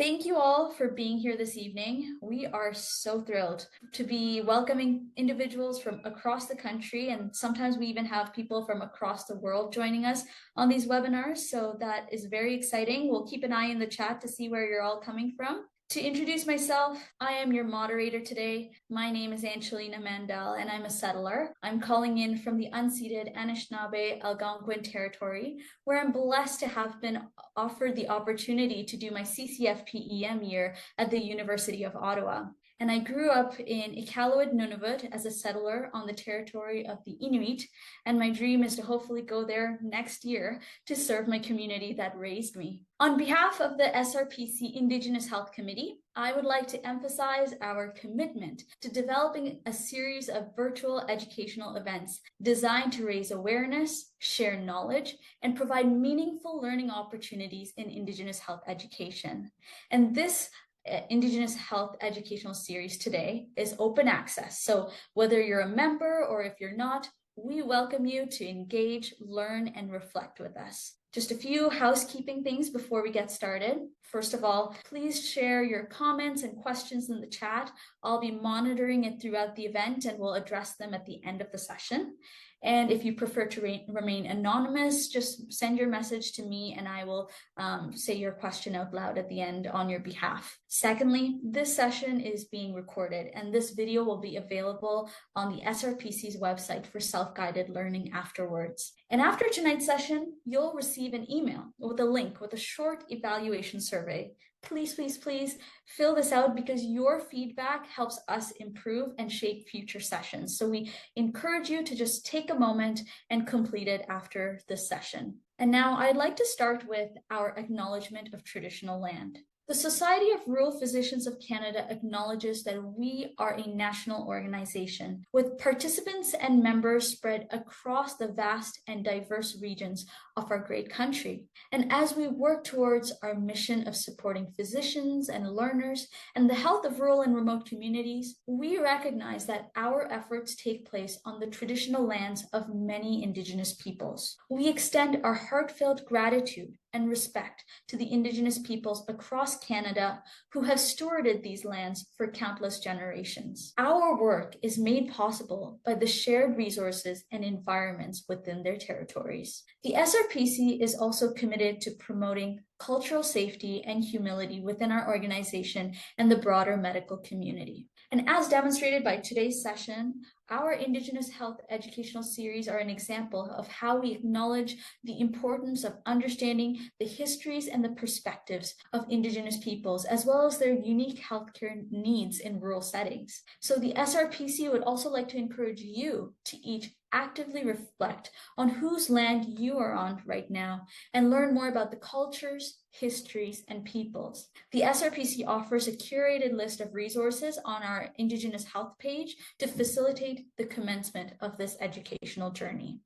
Thank you all for being here this evening. We are so thrilled to be welcoming individuals from across the country, and sometimes we even have people from across the world joining us on these webinars, so that is very exciting. We'll keep an eye in the chat to see where you're all coming from. To introduce myself, I am your moderator today. My name is Angelina Mandel, and I'm a settler. I'm calling in from the unceded Anishinaabe Algonquin territory, where I'm blessed to have been offered the opportunity to do my CCFP-EM year at the University of Ottawa. And I grew up in Iqaluit, Nunavut as a settler on the territory of the Inuit, and my dream is to hopefully go there next year to serve my community that raised me. On behalf of the SRPC Indigenous Health Committee, I would like to emphasize our commitment to developing a series of virtual educational events designed to raise awareness, share knowledge, and provide meaningful learning opportunities in Indigenous health education. And this Indigenous Health Educational Series today is open access. So whether you're a member or if you're not, we welcome you to engage, learn, and reflect with us. Just a few housekeeping things before we get started. First of all, please share your comments and questions in the chat. I'll be monitoring it throughout the event and we'll address them at the end of the session. And if you prefer to remain anonymous, just send your message to me and I will say your question out loud at the end on your behalf. Secondly, this session is being recorded and this video will be available on the SRPC's website for self-guided learning afterwards. And after tonight's session, you'll receive an email with a link with a short evaluation survey. Please, please, please fill this out because your feedback helps us improve and shape future sessions. So we encourage you to just take a moment and complete it after this session. And now I'd like to start with our acknowledgement of traditional land. The Society of Rural Physicians of Canada acknowledges that we are a national organization with participants and members spread across the vast and diverse regions of our great country. And as we work towards our mission of supporting physicians and learners and the health of rural and remote communities, we recognize that our efforts take place on the traditional lands of many Indigenous peoples. We extend our heartfelt gratitude and respect to the Indigenous peoples across Canada who have stewarded these lands for countless generations. Our work is made possible by the shared resources and environments within their territories. The SRPC is also committed to promoting cultural safety and humility within our organization and the broader medical community. And as demonstrated by today's session, our Indigenous Health Educational Series are an example of how we acknowledge the importance of understanding the histories and the perspectives of Indigenous peoples, as well as their unique healthcare needs in rural settings. So the SRPC would also like to encourage you to each actively reflect on whose land you are on right now and learn more about the cultures, histories, and peoples. The SRPC offers a curated list of resources on our Indigenous Health page to facilitate the commencement of this educational journey.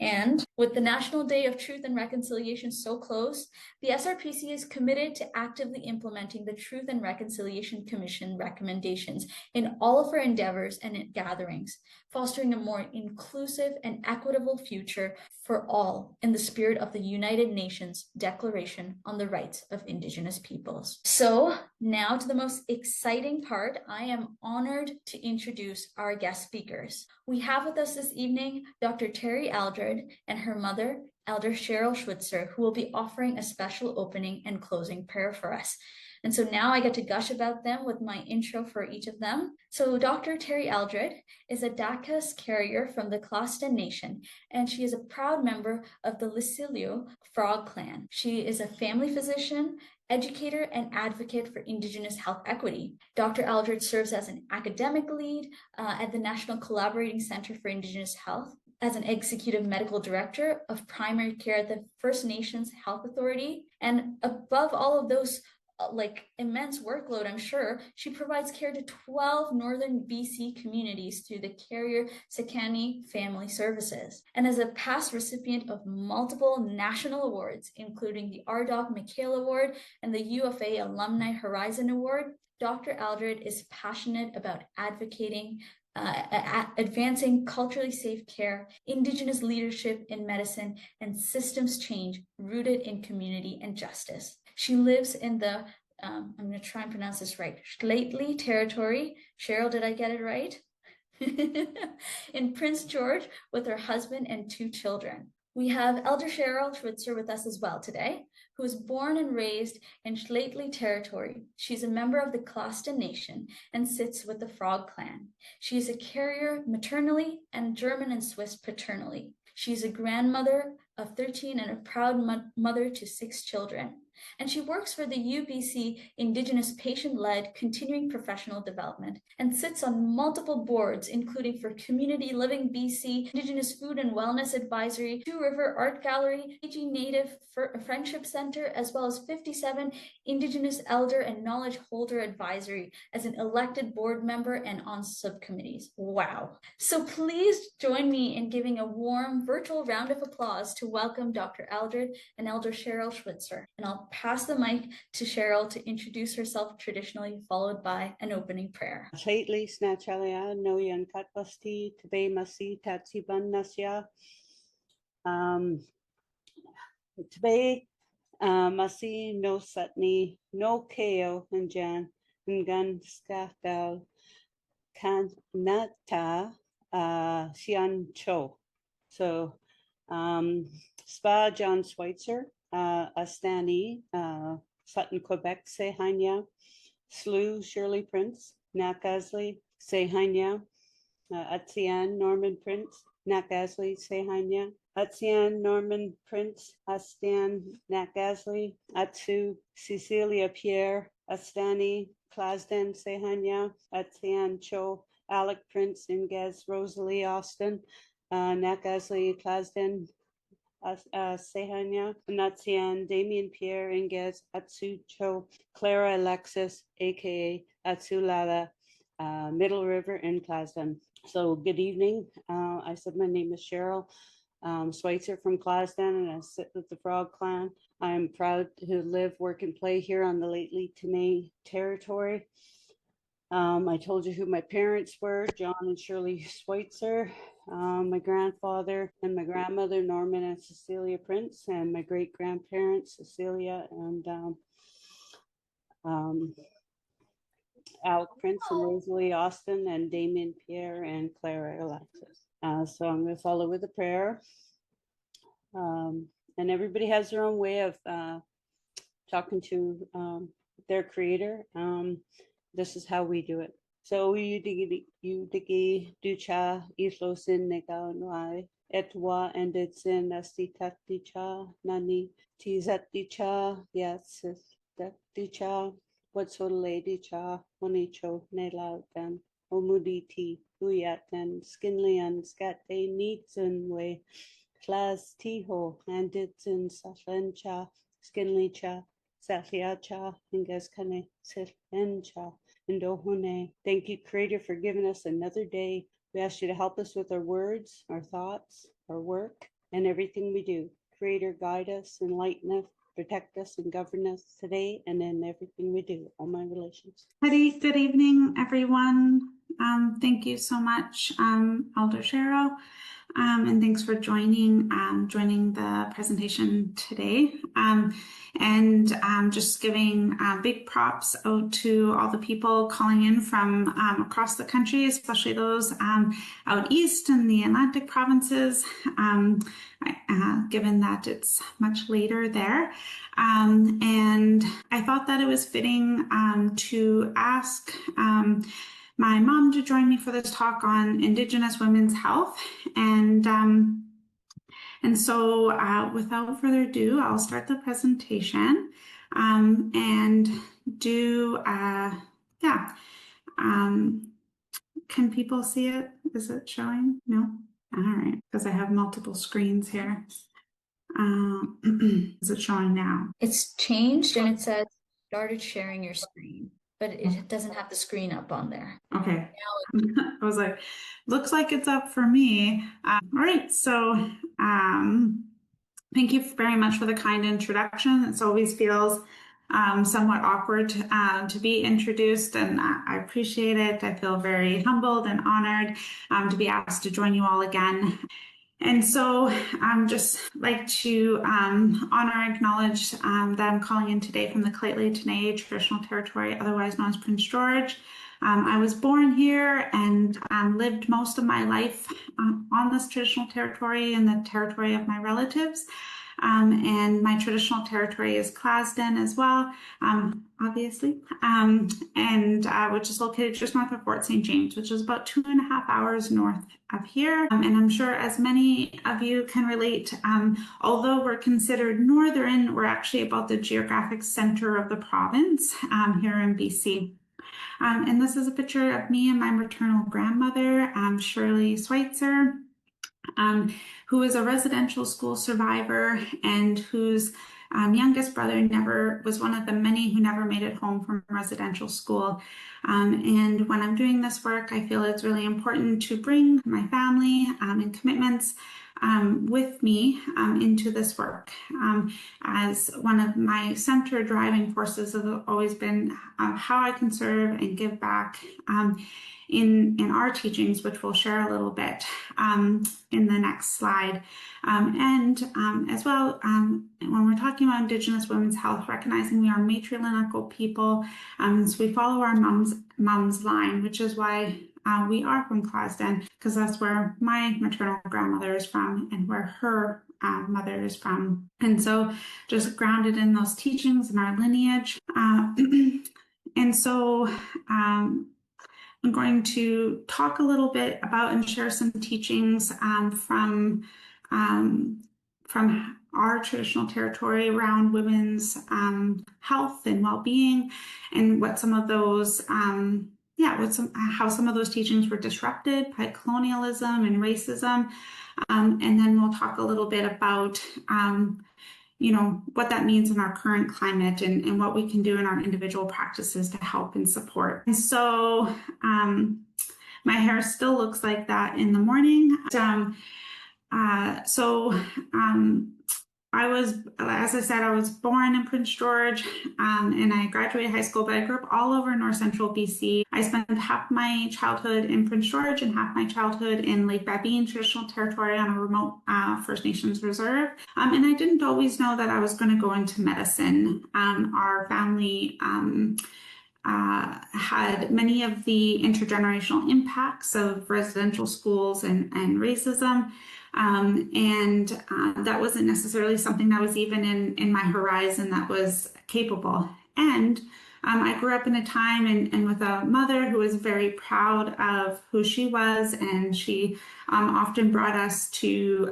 And with the National Day of Truth and Reconciliation so close, the SRPC is committed to actively implementing the Truth and Reconciliation Commission recommendations in all of our endeavors and gatherings, fostering a more inclusive and equitable future for all in the spirit of the United Nations Declaration on the Rights of Indigenous Peoples. So now to the most exciting part, I am honored to introduce our guest speakers. We have with us this evening Dr. Terri Aldred and her mother, Elder Cheryl Schwitzer, who will be offering a special opening and closing prayer for us. And so now I get to gush about them with my intro for each of them. So Dr. Terri Aldred is a Dakas carrier from the Clauston Nation, and she is a proud member of the Lisilio Frog Clan. She is a family physician, educator, and advocate for Indigenous health equity. Dr. Aldred serves as an academic lead at the National Collaborating Center for Indigenous Health, as an executive medical director of primary care at the First Nations Health Authority, and above all of those immense workload, I'm sure, she provides care to 12 northern BC communities through the Carrier Sekani Family Services. And as a past recipient of multiple national awards, including the RDoc McHale Award and the UFA Alumni Horizon Award, Dr. Aldred is passionate about advocating advancing culturally safe care, Indigenous leadership in medicine, and systems change rooted in community and justice. She lives in the I'm going to try and pronounce this right, Schwitzer territory. Cheryl, did I get it right? In Prince George with her husband and 2 children. We have Elder Cheryl Schwitzer with us as well today, who was born and raised in Schwitzer territory. She's a member of the Clauston Nation and sits with the Frog Clan. She is a carrier maternally and German and Swiss paternally. She's a grandmother of 13 and a proud mother to 6 children. And she works for the UBC Indigenous patient-led continuing professional development and sits on multiple boards, including for Community Living BC, Indigenous Food and Wellness Advisory, Two River Art Gallery, Fiji Native Friendship Center, as well as 57 Indigenous Elder and Knowledge Holder Advisory as an elected board member and on subcommittees. Wow. So please join me in giving a warm virtual round of applause to welcome Dr. Aldred and Elder Cheryl Schwitzer. And I'll pass the mic to Cheryl to introduce herself traditionally, followed by an opening prayer. Lately, Snatchalia, no yan katpasti, Tabe Masi, Tatsiban Nasya. Tabe Masi, no Satni, no Keo, and Jan, and Gun Skatal, Kanata, Xian Cho. So, Spa John Schweitzer, Astani, Sutton, Quebec, Sehanya, Slew, Shirley Prince, Nakasley, Sehanya, Atzian, Norman Prince, Nakasley, Sehanya, Atzian, Norman Prince, Astan, Nakasley, Atsu, Cecilia Pierre, Astani, Klasden, Sehanya, Atzian Cho, Alec Prince, Ingez, Rosalie Austin, Nakasley, Klasden, Sehanya, Natsian, Damien Pierre, Ingez, Atsu Cho, Clara Alexis, aka Atsulala, Middle River in Clasden. So good evening. I said my name is Cheryl Schwitzer from Clasden, and I sit with the Frog Clan. I'm proud to live, work, and play here on the lately Tene territory. I told you who my parents were, John and Shirley Schwitzer, my grandfather and my grandmother, Norman and Cecilia Prince, and my great-grandparents, Cecilia and Alec Prince and Rosalie Austin and Damien Pierre and Clara Alexis. So I'm going to follow with a prayer. And everybody has their own way of talking to their creator. This is how we do it. So you digi ducha islosin nega noai etwa and it's in astitat dicha nani tizat dicha yes that dicha what sort of lady cha monicho nela dan omuditi uyat and skinly and scat they needs and way class tiho and it's in saslencha skinly cha Satliacha, Ingeskane, Sitlencha, Indohune. Thank you, Creator, for giving us another day. We ask you to help us with our words, our thoughts, our work, and everything we do. Creator, guide us, enlighten us, protect us, and govern us today and in everything we do. All my relations. Good evening, everyone. Thank you so much, Elder Cheryl. And thanks for joining the presentation today. Just giving big props out to all the people calling in from across the country, especially those out east in the Atlantic provinces, given that it's much later there. And I thought that it was fitting to ask my mom to join me for this talk on Indigenous women's health. And so without further ado, I'll start the presentation and do, can people see it? Is it showing? No? All right, because I have multiple screens here. Is it showing now? It's changed and it says started sharing your screen, but it doesn't have the screen up on there. Okay. I was like, looks like it's up for me. All right. So thank you very much for the kind introduction. It always feels somewhat awkward to be introduced, and I appreciate it. I feel very humbled and honored to be asked to join you all again. And so just like to honor and acknowledge that I'm calling in today from the Lheidli traditional territory, otherwise known as Prince George. I was born here and lived most of my life on this traditional territory and the territory of my relatives. And my traditional territory is Clasden as well, obviously, which is located just north of Fort St. James, which is about 2.5 hours north of here. And I'm sure as many of you can relate, although we're considered northern, we're actually about the geographic center of the province here in BC. And this is a picture of me and my maternal grandmother, Shirley Schwitzer, who is a residential school survivor and whose youngest brother was one of the many who never made it home from residential school. And when I'm doing this work, I feel it's really important to bring my family and commitments with me into this work. As one of my center driving forces has always been how I can serve and give back in our teachings, which we'll share a little bit in the next slide. As well, when we're talking about Indigenous women's health, recognizing we are matrilineal people, so we follow our mom's line, which is why we are from Clasden, because that's where my maternal grandmother is from and where her mother is from. And so just grounded in those teachings and our lineage. And so I'm going to talk a little bit about and share some teachings from our traditional territory around women's health and well-being, and what some of those how some of those teachings were disrupted by colonialism and racism, and then we'll talk a little bit about what that means in our current climate and what we can do in our individual practices to help and support. And so my hair still looks like that in the morning. I was, as I said, I was born in Prince George and I graduated high school, but I grew up all over north central BC. I spent half my childhood in Prince George and half my childhood in Lake Babine traditional territory on a remote First Nations reserve. And I didn't always know that I was going to go into medicine. Our family had many of the intergenerational impacts of residential schools and racism. That wasn't necessarily something that was even in my horizon that was capable. And I grew up in a time and with a mother who was very proud of who she was, and she often brought us to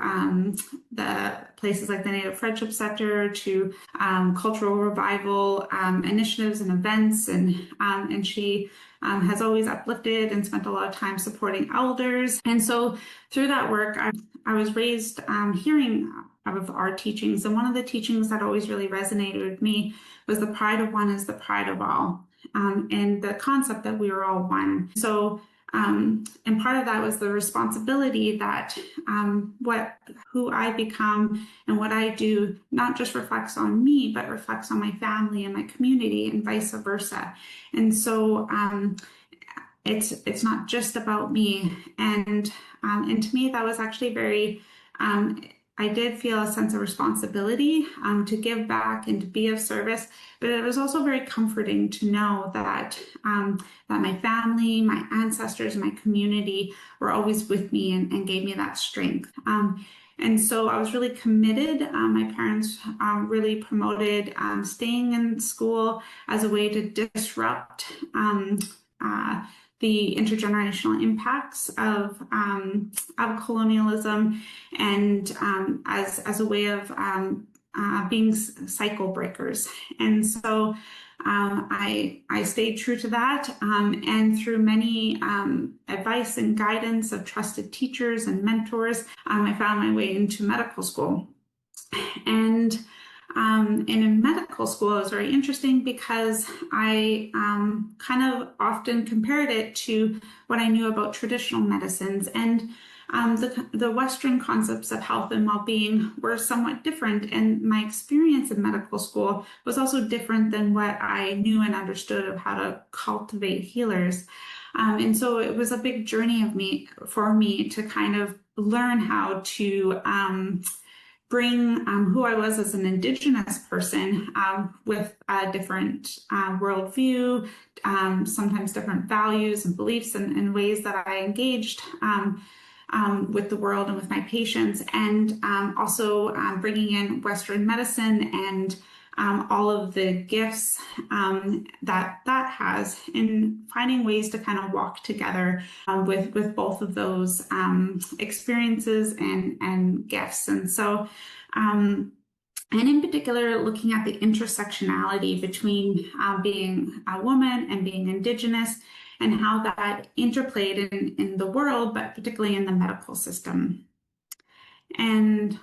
the places like the Native Friendship Center, to cultural revival initiatives and events, and she has always uplifted and spent a lot of time supporting elders. And so through that work, I was raised hearing of our teachings, and one of the teachings that always really resonated with me was the pride of one is the pride of all, and the concept that we are all one. So and part of that was the responsibility that who I become and what I do not just reflects on me, but reflects on my family and my community, and vice versa. And so it's not just about me. And to me, that was actually very, I did feel a sense of responsibility to give back and to be of service, but it was also very comforting to know that that my family, my ancestors, my community were always with me and gave me that strength. And so I was really committed. My parents really promoted staying in school as a way to disrupt the intergenerational impacts of colonialism, and as a way of being cycle breakers. And so I stayed true to that, and through many advice and guidance of trusted teachers and mentors, I found my way into medical school. And in medical school, it was very interesting because I kind of often compared it to what I knew about traditional medicines. And the Western concepts of health and well-being were somewhat different, and my experience in medical school was also different than what I knew and understood of how to cultivate healers. And so it was a big journey for me to kind of learn how to bring who I was as an Indigenous person with a different worldview, sometimes different values and beliefs and ways that I engaged with the world and with my patients, and also bringing in Western medicine and all of the gifts that has in finding ways to kind of walk together with both of those experiences and gifts. And so, and in particular, looking at the intersectionality between being a woman and being Indigenous, and how that interplayed in the world, but particularly in the medical system. And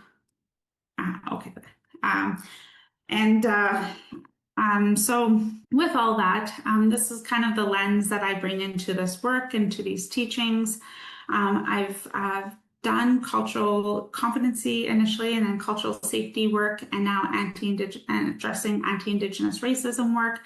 so with all that, this is kind of the lens that I bring into this work, into these teachings. I've done cultural competency initially, and then cultural safety work, and now addressing anti-Indigenous racism work.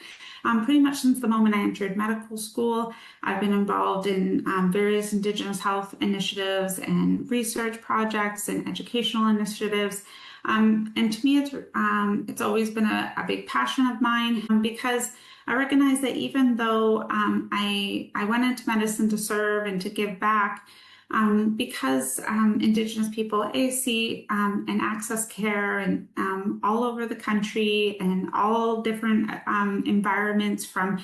Pretty much since the moment I entered medical school, I've been involved in various Indigenous health initiatives and research projects and educational initiatives. And to me, it's always been a big passion of mine, because I recognize that even though I went into medicine to serve and to give back, because Indigenous people see and access care and all over the country and all different environments, from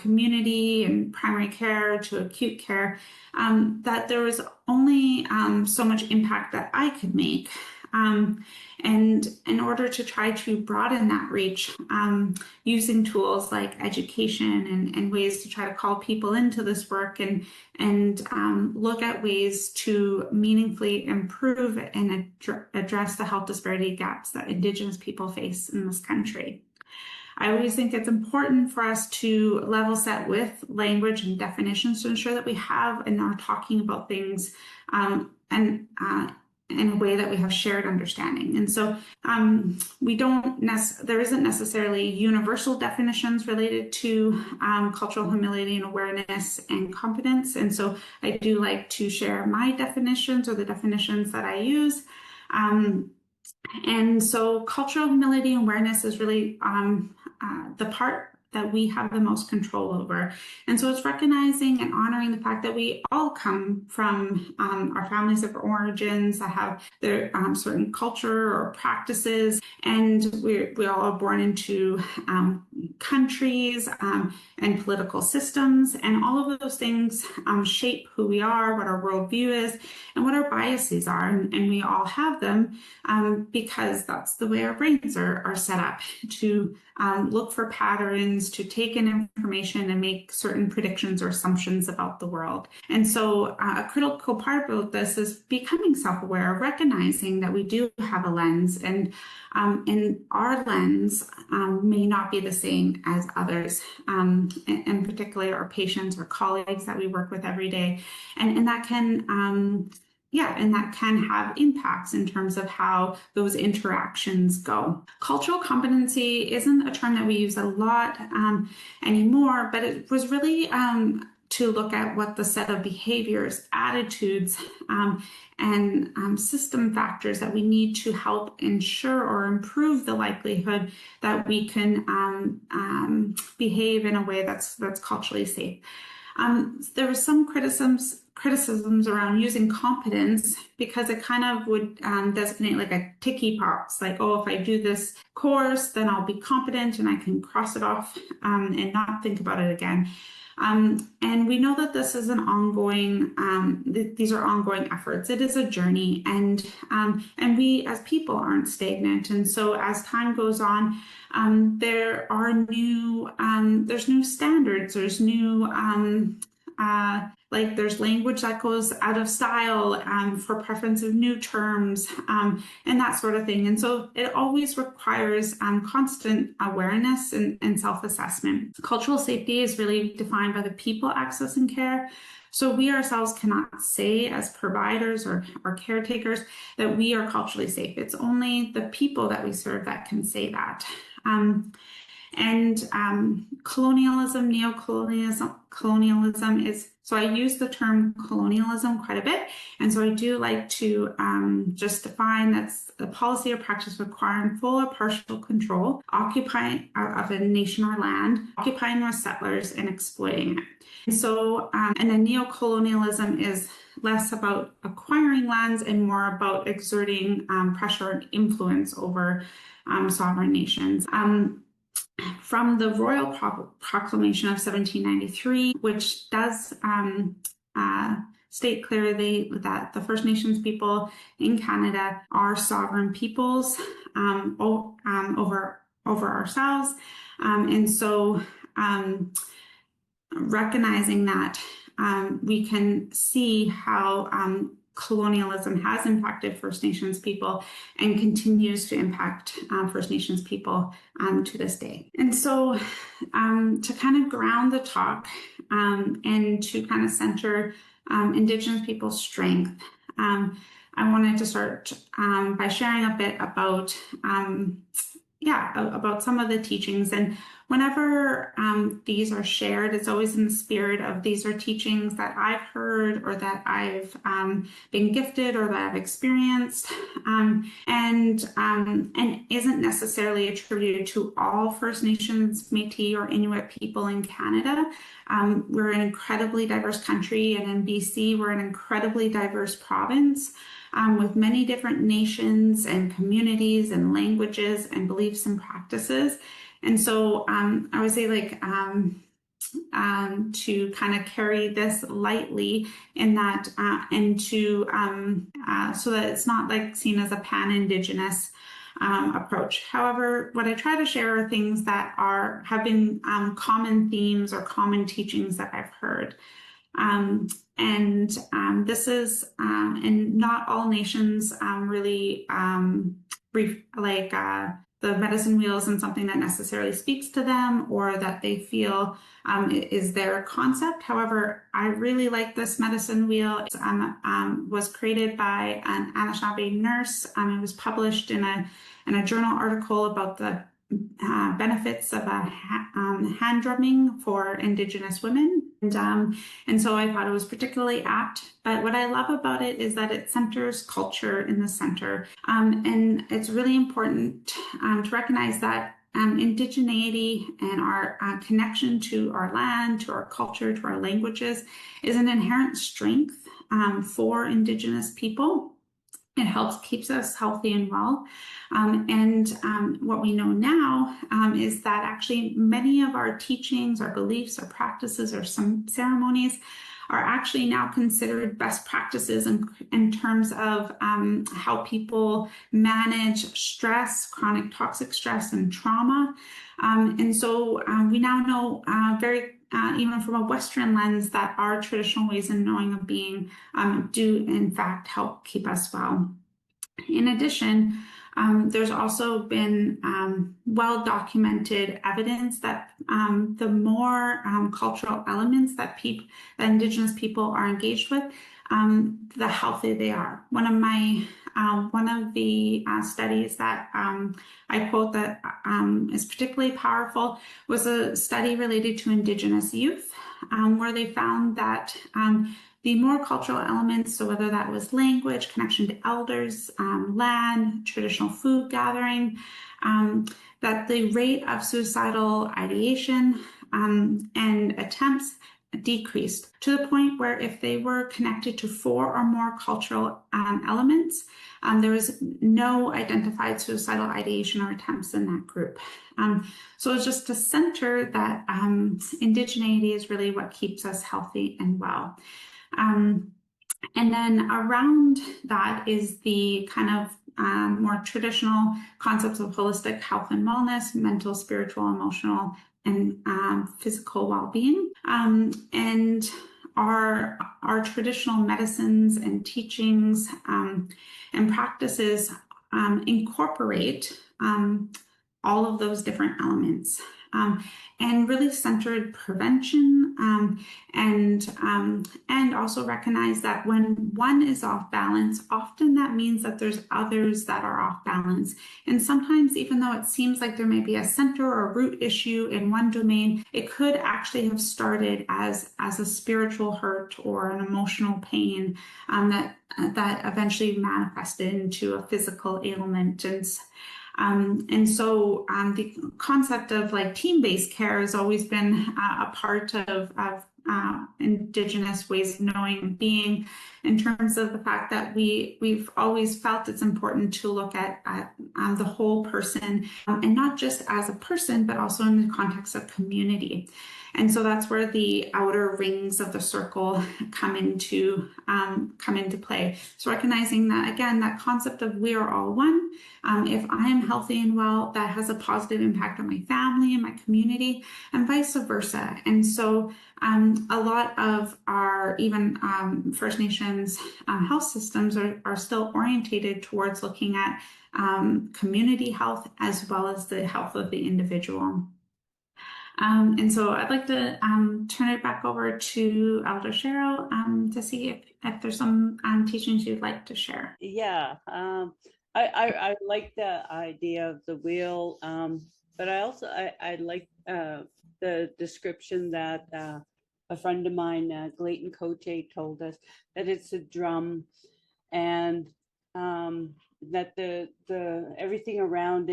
community and primary care to acute care, that there was only so much impact that I could make. And in order to try to broaden that reach, using tools like education and ways to try to call people into this work and look at ways to meaningfully improve and address the health disparity gaps that Indigenous people face in this country. I always think it's important for us to level set with language and definitions to ensure that we have and are talking about things in a way that we have shared understanding. And so there isn't necessarily universal definitions related to cultural humility and awareness and competence. And so I do like to share my definitions, or the definitions that I use. And so cultural humility and awareness is really the part that we have the most control over. And so it's recognizing and honoring the fact that we all come from our families of origins that have their certain culture or practices, and we all are born into countries and political systems, and all of those things shape who we are, what our worldview is, and what our biases are, and we all have them because that's the way our brains are set up to look for patterns, to take in information and make certain predictions or assumptions about the world. And so a critical part about this is becoming self-aware, recognizing that we do have a lens, and our lens may not be the same as others, and particularly our patients or colleagues that we work with every day. And that can and that can have impacts in terms of how those interactions go. Cultural competency isn't a term that we use a lot anymore, but it was really to look at what the set of behaviors, attitudes, and system factors that we need to help ensure or improve the likelihood that we can behave in a way that's culturally safe. There was some criticisms around using competence, because it kind of would designate like a ticky box, like, oh, if I do this course, then I'll be competent and I can cross it off and not think about it again. And we know that this is an ongoing, these are ongoing efforts. It is a journey, and we as people aren't stagnant. And so as time goes on, there's new standards, there's new Like there's language that goes out of style for preference of new terms and that sort of thing. And so it always requires constant awareness and self-assessment. Cultural safety is really defined by the people accessing care. So we ourselves cannot say as providers or caretakers that we are culturally safe. It's only the people that we serve that can say that. Colonialism, colonialism is, so I use the term colonialism quite a bit. And so I do like to just define that's the policy or practice requiring full or partial control, occupying of a nation or land, occupying their settlers and exploiting it. And so, and then neocolonialism is less about acquiring lands and more about exerting pressure and influence over sovereign nations. From the Royal Proclamation of 1793, which does state clearly that the First Nations people in Canada are sovereign peoples over ourselves. And so recognizing that we can see how colonialism has impacted First Nations people and continues to impact First Nations people to this day. And so to kind of ground the talk and to kind of center Indigenous people's strength, I wanted to start by sharing a bit about about some of the teachings. And whenever these are shared, it's always in the spirit of these are teachings that I've heard or that I've been gifted or that I've experienced, and isn't necessarily attributed to all First Nations, Métis, or Inuit people in Canada. We're an incredibly diverse country, and in BC, we're an incredibly diverse province. With many different nations and communities and languages and beliefs and practices. And so I would say like to kind of carry this lightly in that and to so that it's not like seen as a pan-Indigenous approach. However, what I try to share are things that have been common themes or common teachings that I've heard. This is, and not all nations really the medicine wheel isn't something that necessarily speaks to them or that they feel is their concept. However, I really like this medicine wheel. It was created by an Anishinaabe nurse. It was published in a journal article about the benefits of hand drumming for Indigenous women. And so I thought it was particularly apt. But what I love about it is that it centers culture in the center. And it's really important to recognize that indigeneity and our connection to our land, to our culture, to our languages is an inherent strength for Indigenous people. It helps keeps us healthy and well. What we know now is that actually many of our teachings, our beliefs, our practices, or some ceremonies are actually now considered best practices in terms of how people manage stress, chronic toxic stress, and trauma. And so we now know even from a Western lens that our traditional ways of knowing of being do in fact help keep us well. In addition, there's also been well-documented evidence that the more cultural elements that Indigenous people are engaged with, the healthier they are. One of the studies that I quote that is particularly powerful was a study related to Indigenous youth, where they found that the more cultural elements, so whether that was language, connection to elders, land, traditional food gathering, that the rate of suicidal ideation and attempts decreased to the point where if they were connected to 4 or more cultural elements, there was no identified suicidal ideation or attempts in that group. So it's just to center that indigeneity is really what keeps us healthy and well. And then around that is the kind of more traditional concepts of holistic health and wellness, mental, spiritual, emotional, and physical well-being. And our traditional medicines and teachings and practices incorporate all of those different elements and really centered prevention and also recognize that when one is off balance, often that means that there's others that are off balance. And sometimes, even though it seems like there may be a center or root issue in one domain, it could actually have started as a spiritual hurt or an emotional pain that eventually manifested into a physical ailment. And so the concept of like team-based care has always been a part of Indigenous ways of knowing and being, in terms of the fact that we've always felt it's important to look at the whole person, and not just as a person, but also in the context of community. And so that's where the outer rings of the circle come into play. So recognizing that, again, that concept of we are all one. If I am healthy and well, that has a positive impact on my family and my community, and vice versa. And so a lot of our even First Nations health systems are still orientated towards looking at community health as well as the health of the individual. And so I'd like to turn it back over to Elder Cheryl to see if there's some teachings you'd like to share. Yeah, I like the idea of the wheel, but I like the description that a friend of mine, Glayton Cote, told us, that it's a drum, and that the everything around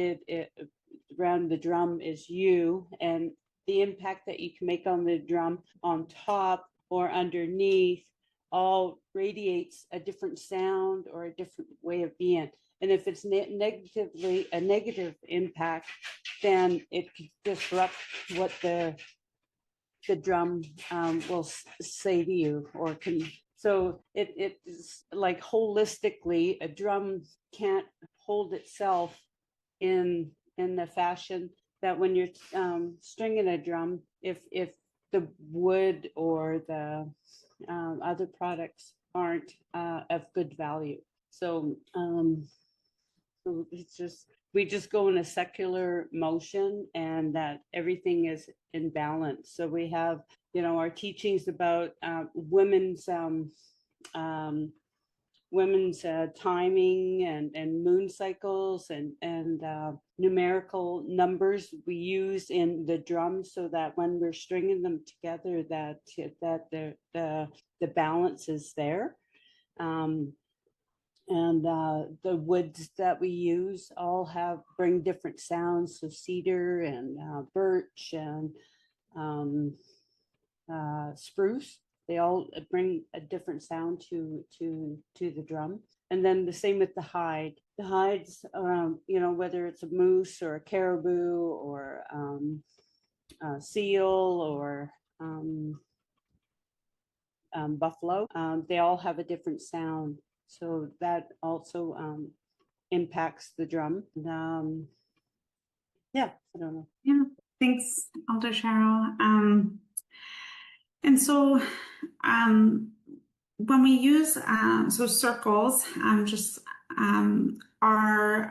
around the drum is you, and the impact that you can make on the drum on top or underneath all radiates a different sound or a different way of being. And if it's negatively a negative impact, then it can disrupt what the drum will say to you, or can. So it is like holistically, a drum can't hold itself in the fashion that when you're stringing a drum, if the wood or the other products aren't of good value. So it's just, we just go in a secular motion, and that everything is in balance. So we have, our teachings about women's timing and moon cycles and numerical numbers we use in the drum, so that when we're stringing them together, that the balance is there. And the woods that we use all bring different sounds. So cedar and birch and spruce, they all bring a different sound to the drum. And then the same with the hide. The hides, whether it's a moose or a caribou or a seal or buffalo, they all have a different sound. So that also impacts the drum. Yeah, I don't know. Yeah, thanks, Elder Cheryl. And so when we use so circles, are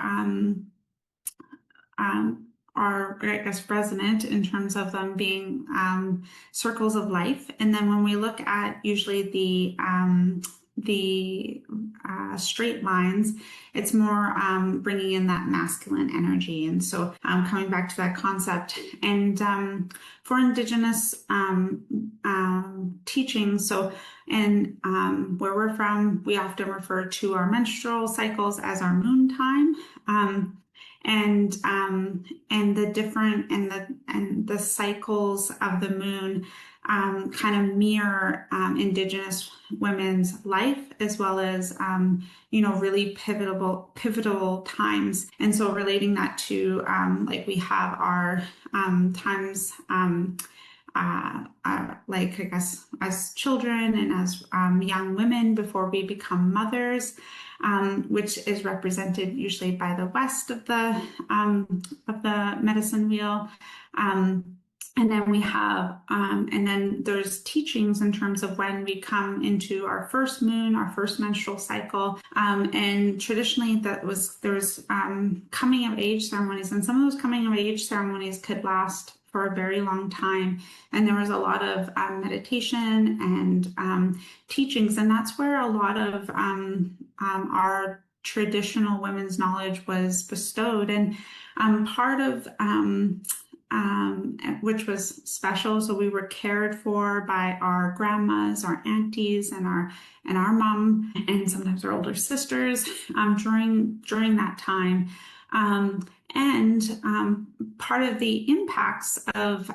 I guess resonant in terms of them being circles of life. And then when we look at usually the straight lines, it's more bringing in that masculine energy. And so coming back to that concept, and for Indigenous teaching, so and where we're from, we often refer to our menstrual cycles as our moon time. And the different and the cycles of the moon kind of mirror Indigenous women's life, as well as really pivotal times. And so relating that to like we have our times like I guess as children and as young women before we become mothers, which is represented usually by the west of the medicine wheel. And then we have, and then there's teachings in terms of when we come into our first moon, our first menstrual cycle. And traditionally there was coming of age ceremonies, and some of those coming of age ceremonies could last for a very long time. And there was a lot of meditation and teachings, and that's where a lot of our traditional women's knowledge was bestowed. And part of which was special. So we were cared for by our grandmas, our aunties, and our mom, and sometimes our older sisters during that time. And part of the impacts of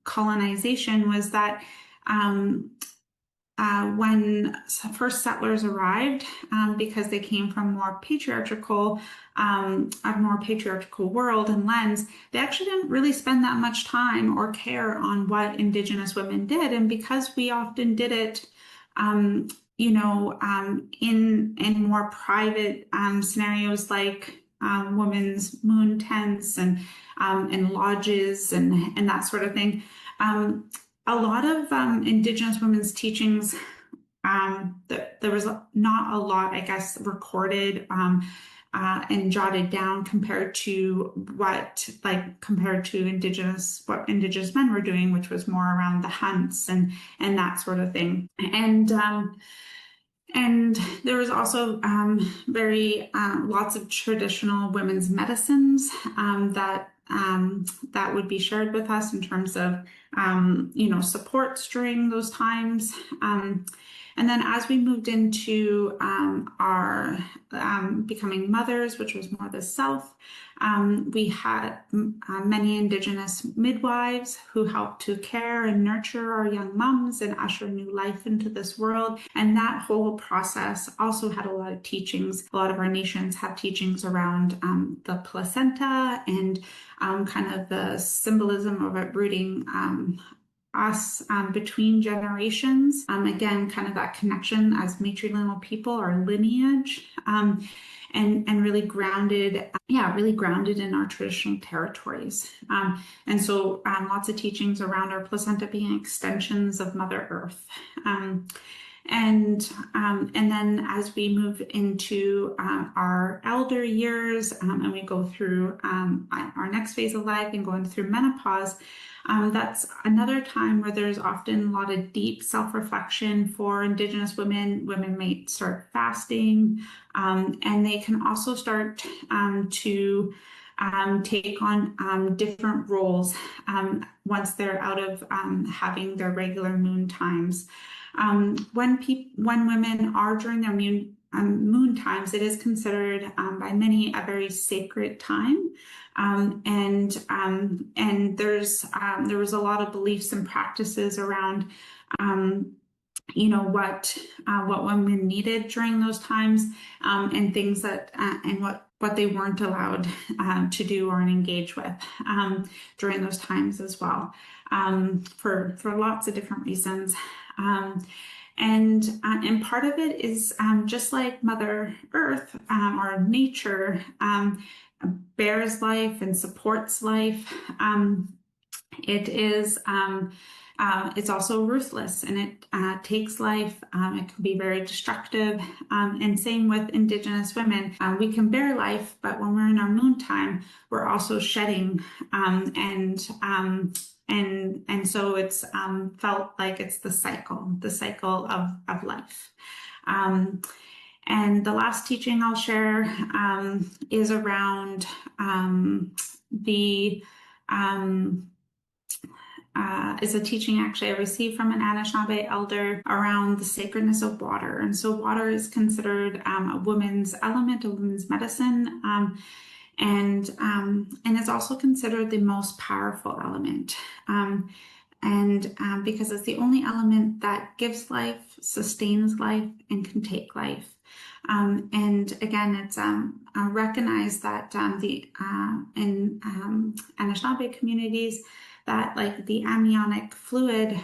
colonization was that when first settlers arrived, because they came from a more patriarchal world and lens, they actually didn't really spend that much time or care on what Indigenous women did. And because we often did it, in more private scenarios like women's moon tents and lodges and that sort of thing, a lot of Indigenous women's teachings, there was not a lot, I guess, recorded and jotted down compared to what Indigenous men were doing, which was more around the hunts and that sort of thing. And there was also lots of traditional women's medicines that would be shared with us in terms of supports during those times. And then as we moved into our becoming mothers, which was more the South, we had many Indigenous midwives who helped to care and nurture our young moms and usher new life into this world. And that whole process also had a lot of teachings. A lot of our nations have teachings around the placenta and kind of the symbolism of it rooting us between generations. Again, kind of that connection as matrilineal people, our lineage, and really grounded in our traditional territories. And so lots of teachings around our placenta being extensions of Mother Earth. And then as we move into our elder years and we go through our next phase of life and going through menopause, that's another time where there's often a lot of deep self-reflection for Indigenous women. Women may start fasting, and they can also start to take on different roles once they're out of having their regular moon times. When women are during their moon times, it is considered by many a very sacred time. And there was a lot of beliefs and practices around what women needed during those times, and things that and what they weren't allowed to do or engage with during those times as well, for lots of different reasons. And part of it is just like Mother Earth or nature bears life and supports life. It is it's also ruthless, and it takes life. It can be very destructive, and same with Indigenous women. We can bear life, but when we're in our moon time, we're also shedding, and so it's felt like it's the cycle of life. And the last teaching I'll share is around is a teaching actually I received from an Anishinaabe elder around the sacredness of water. And so water is considered a woman's element, a woman's medicine, and it's also considered the most powerful element. Because it's the only element that gives life, sustains life, and can take life. And again, it's recognized that in Anishinaabe communities, that like the amniotic fluid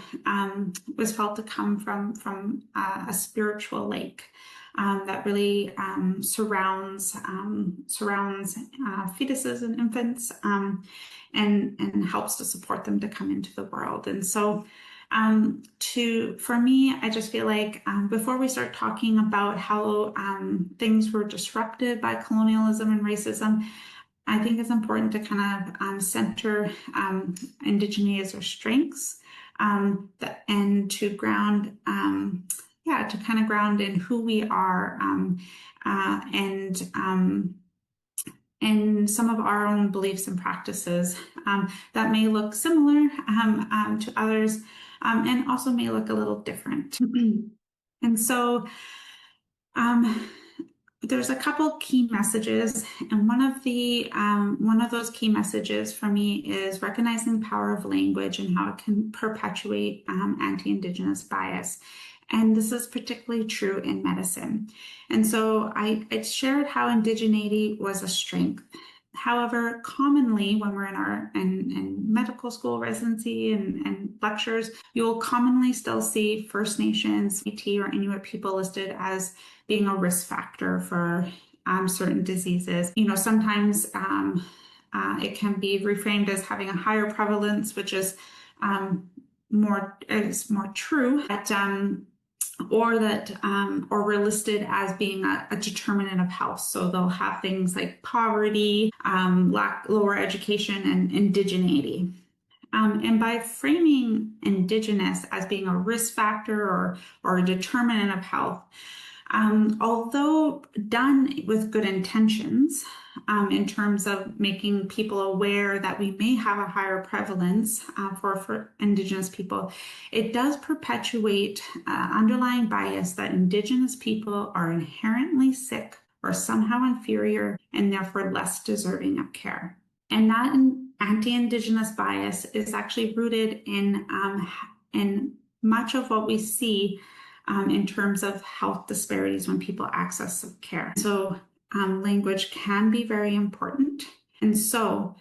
was felt to come from a spiritual lake. that really surrounds fetuses and infants, and helps to support them to come into the world. And so for me, I just feel like before we start talking about how things were disrupted by colonialism and racism, I think it's important to kind of center indigeneity as our strengths, and to ground, to kind of ground in who we are, and some of our own beliefs and practices that may look similar to others, and also may look a little different. And so there's a couple key messages, and one of those key messages for me is recognizing the power of language and how it can perpetuate anti-Indigenous bias. And this is particularly true in medicine. And so I shared how indigeneity was a strength. However, commonly when we're in medical school residency and lectures, you'll commonly still see First Nations, Métis, or Inuit people listed as being a risk factor for certain diseases. Sometimes it can be reframed as having a higher prevalence, which is more true, or we're listed as being a determinant of health. So they'll have things like poverty, lower education, and indigeneity. And by framing Indigenous as being a risk factor or a determinant of health, although done with good intentions, in terms of making people aware that we may have a higher prevalence for Indigenous people, it does perpetuate underlying bias that Indigenous people are inherently sick or somehow inferior and therefore less deserving of care. And that anti-Indigenous bias is actually rooted in much of what we see in terms of health disparities when people access care. So language can be very important. And so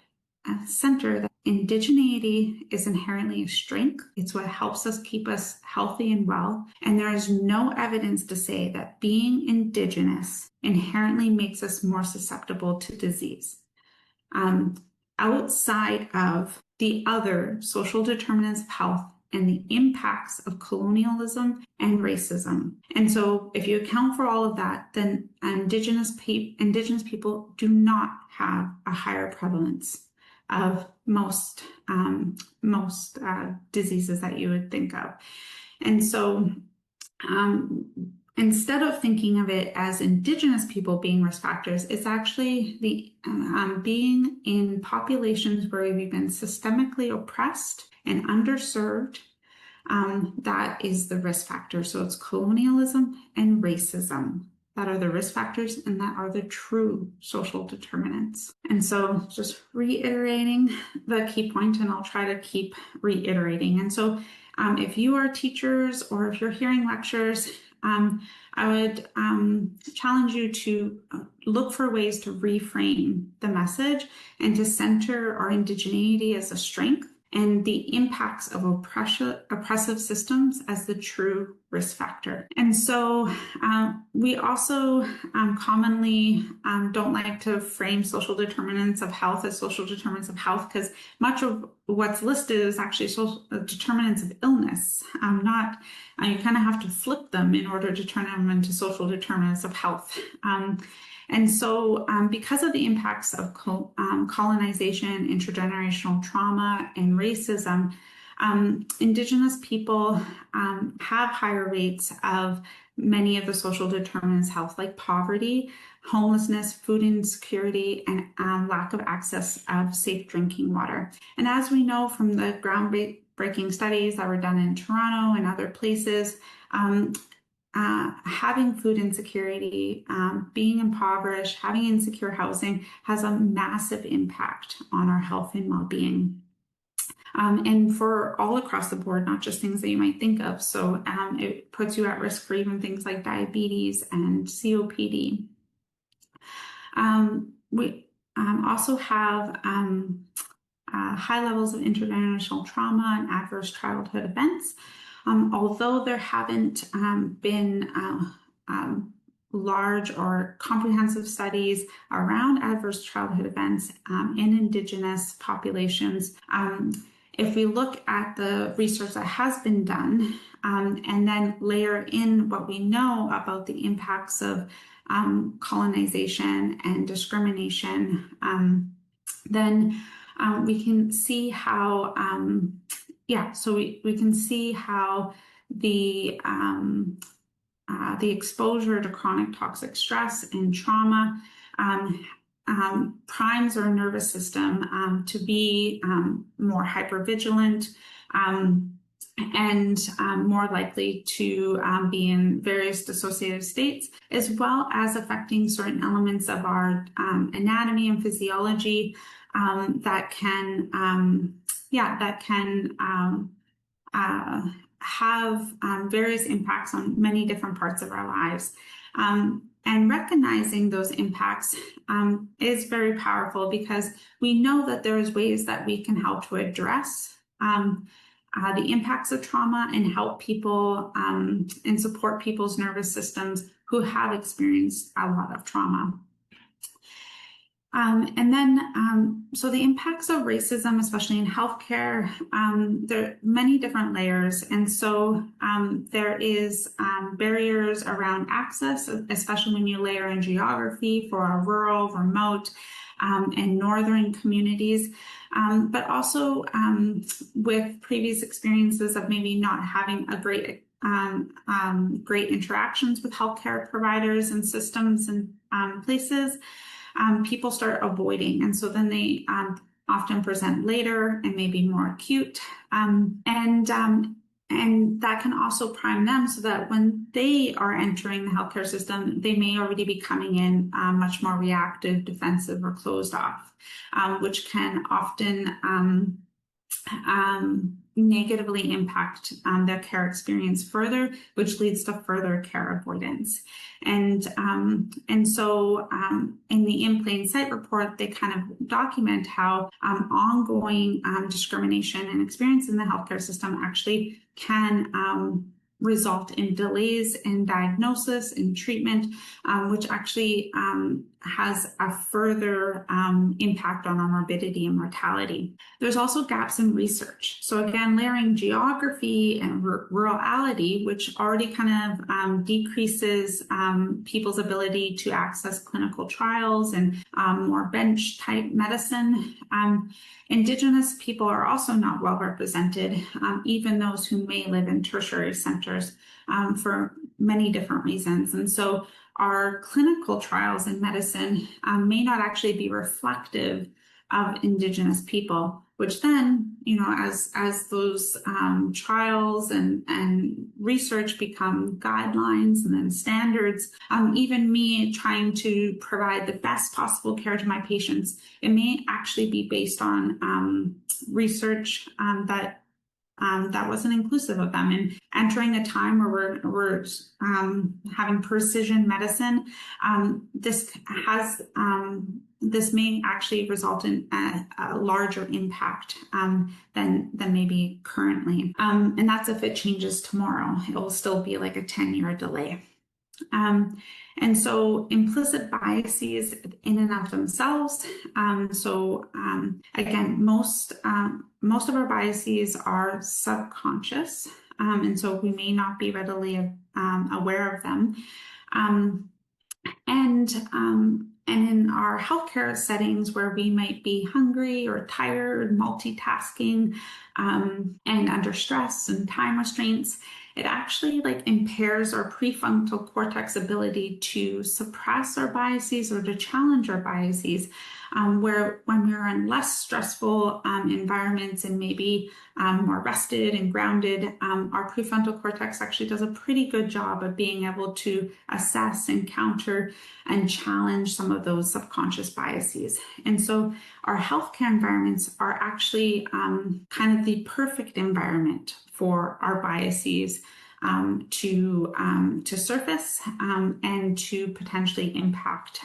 at the center, that indigeneity is inherently a strength. It's what helps us keep us healthy and well. And there is no evidence to say that being Indigenous inherently makes us more susceptible to disease. Outside of the other social determinants of health and the impacts of colonialism and racism. And so if you account for all of that, then Indigenous people do not have a higher prevalence of most diseases that you would think of. And so instead of thinking of it as Indigenous people being risk factors, it's actually the being in populations where we've been systemically oppressed and underserved, that is the risk factor. So it's colonialism and racism that are the risk factors, and that are the true social determinants. And so just reiterating the key point, and I'll try to keep reiterating. And so if you are teachers or if you're hearing lectures, I would challenge you to look for ways to reframe the message and to center our indigeneity as a strength and the impacts of oppressive systems as the true risk factor. And so we also commonly don't like to frame social determinants of health as social determinants of health, because much of what's listed is actually social determinants of illness. You kind of have to flip them in order to turn them into social determinants of health. And so because of the impacts of colonization, intergenerational trauma, and racism, Indigenous people have higher rates of many of the social determinants of health, like poverty, homelessness, food insecurity, and lack of access of safe drinking water. And as we know from the groundbreaking studies that were done in Toronto and other places, having food insecurity, being impoverished, having insecure housing has a massive impact on our health and well-being. And for all across the board, not just things that you might think of. So it puts you at risk for even things like diabetes and COPD. We also have high levels of intergenerational trauma and adverse childhood events. Although there haven't been large or comprehensive studies around adverse childhood events in Indigenous populations. If we look at the research that has been done and then layer in what we know about the impacts of colonization and discrimination, then we can see how, we can see how the exposure to chronic toxic stress and trauma primes our nervous system to be more hypervigilant and more likely to be in various dissociative states, as well as affecting certain elements of our anatomy and physiology that can have various impacts on many different parts of our lives. And recognizing those impacts is very powerful, because we know that there's ways that we can help to address the impacts of trauma and help people and support people's nervous systems who have experienced a lot of trauma. So the impacts of racism, especially in healthcare, there are many different layers. And so there is barriers around access, especially when you layer in geography for our rural, remote, and northern communities, but also with previous experiences of maybe not having a great interactions with healthcare providers and systems and places. People start avoiding, and so then they often present later and maybe more acute, and that can also prime them so that when they are entering the healthcare system, they may already be coming in much more reactive, defensive, or closed off, which can often negatively impact their care experience further, which leads to further care avoidance. And so in the In Plain Sight report, they kind of document how ongoing discrimination and experience in the healthcare system actually can result in delays in diagnosis and treatment, which actually has a further impact on our morbidity and mortality. There's also gaps in research. So again, layering geography and rurality, which already kind of decreases people's ability to access clinical trials and more bench type medicine. Indigenous people are also not well represented, even those who may live in tertiary centers for many different reasons. And so our clinical trials in medicine may not actually be reflective of Indigenous people, which then, as those trials and research become guidelines and then standards, even me trying to provide the best possible care to my patients, it may actually be based on research that wasn't inclusive of them. And entering a time where we're having precision medicine, this may actually result in a larger impact than maybe currently. And that's if it changes tomorrow. It will still be like a 10-year delay. And so implicit biases in and of themselves. Again, most of our biases are subconscious, and so we may not be readily aware of them. And in our healthcare settings where we might be hungry or tired, multitasking, and under stress and time restraints, it actually impairs our prefrontal cortex ability to suppress our biases or to challenge our biases, where when we're in less stressful environments and maybe more rested and grounded, our prefrontal cortex actually does a pretty good job of being able to assess and counter and challenge some of those subconscious biases. And so our healthcare environments are actually kind of the perfect environment for our biases to surface and to potentially impact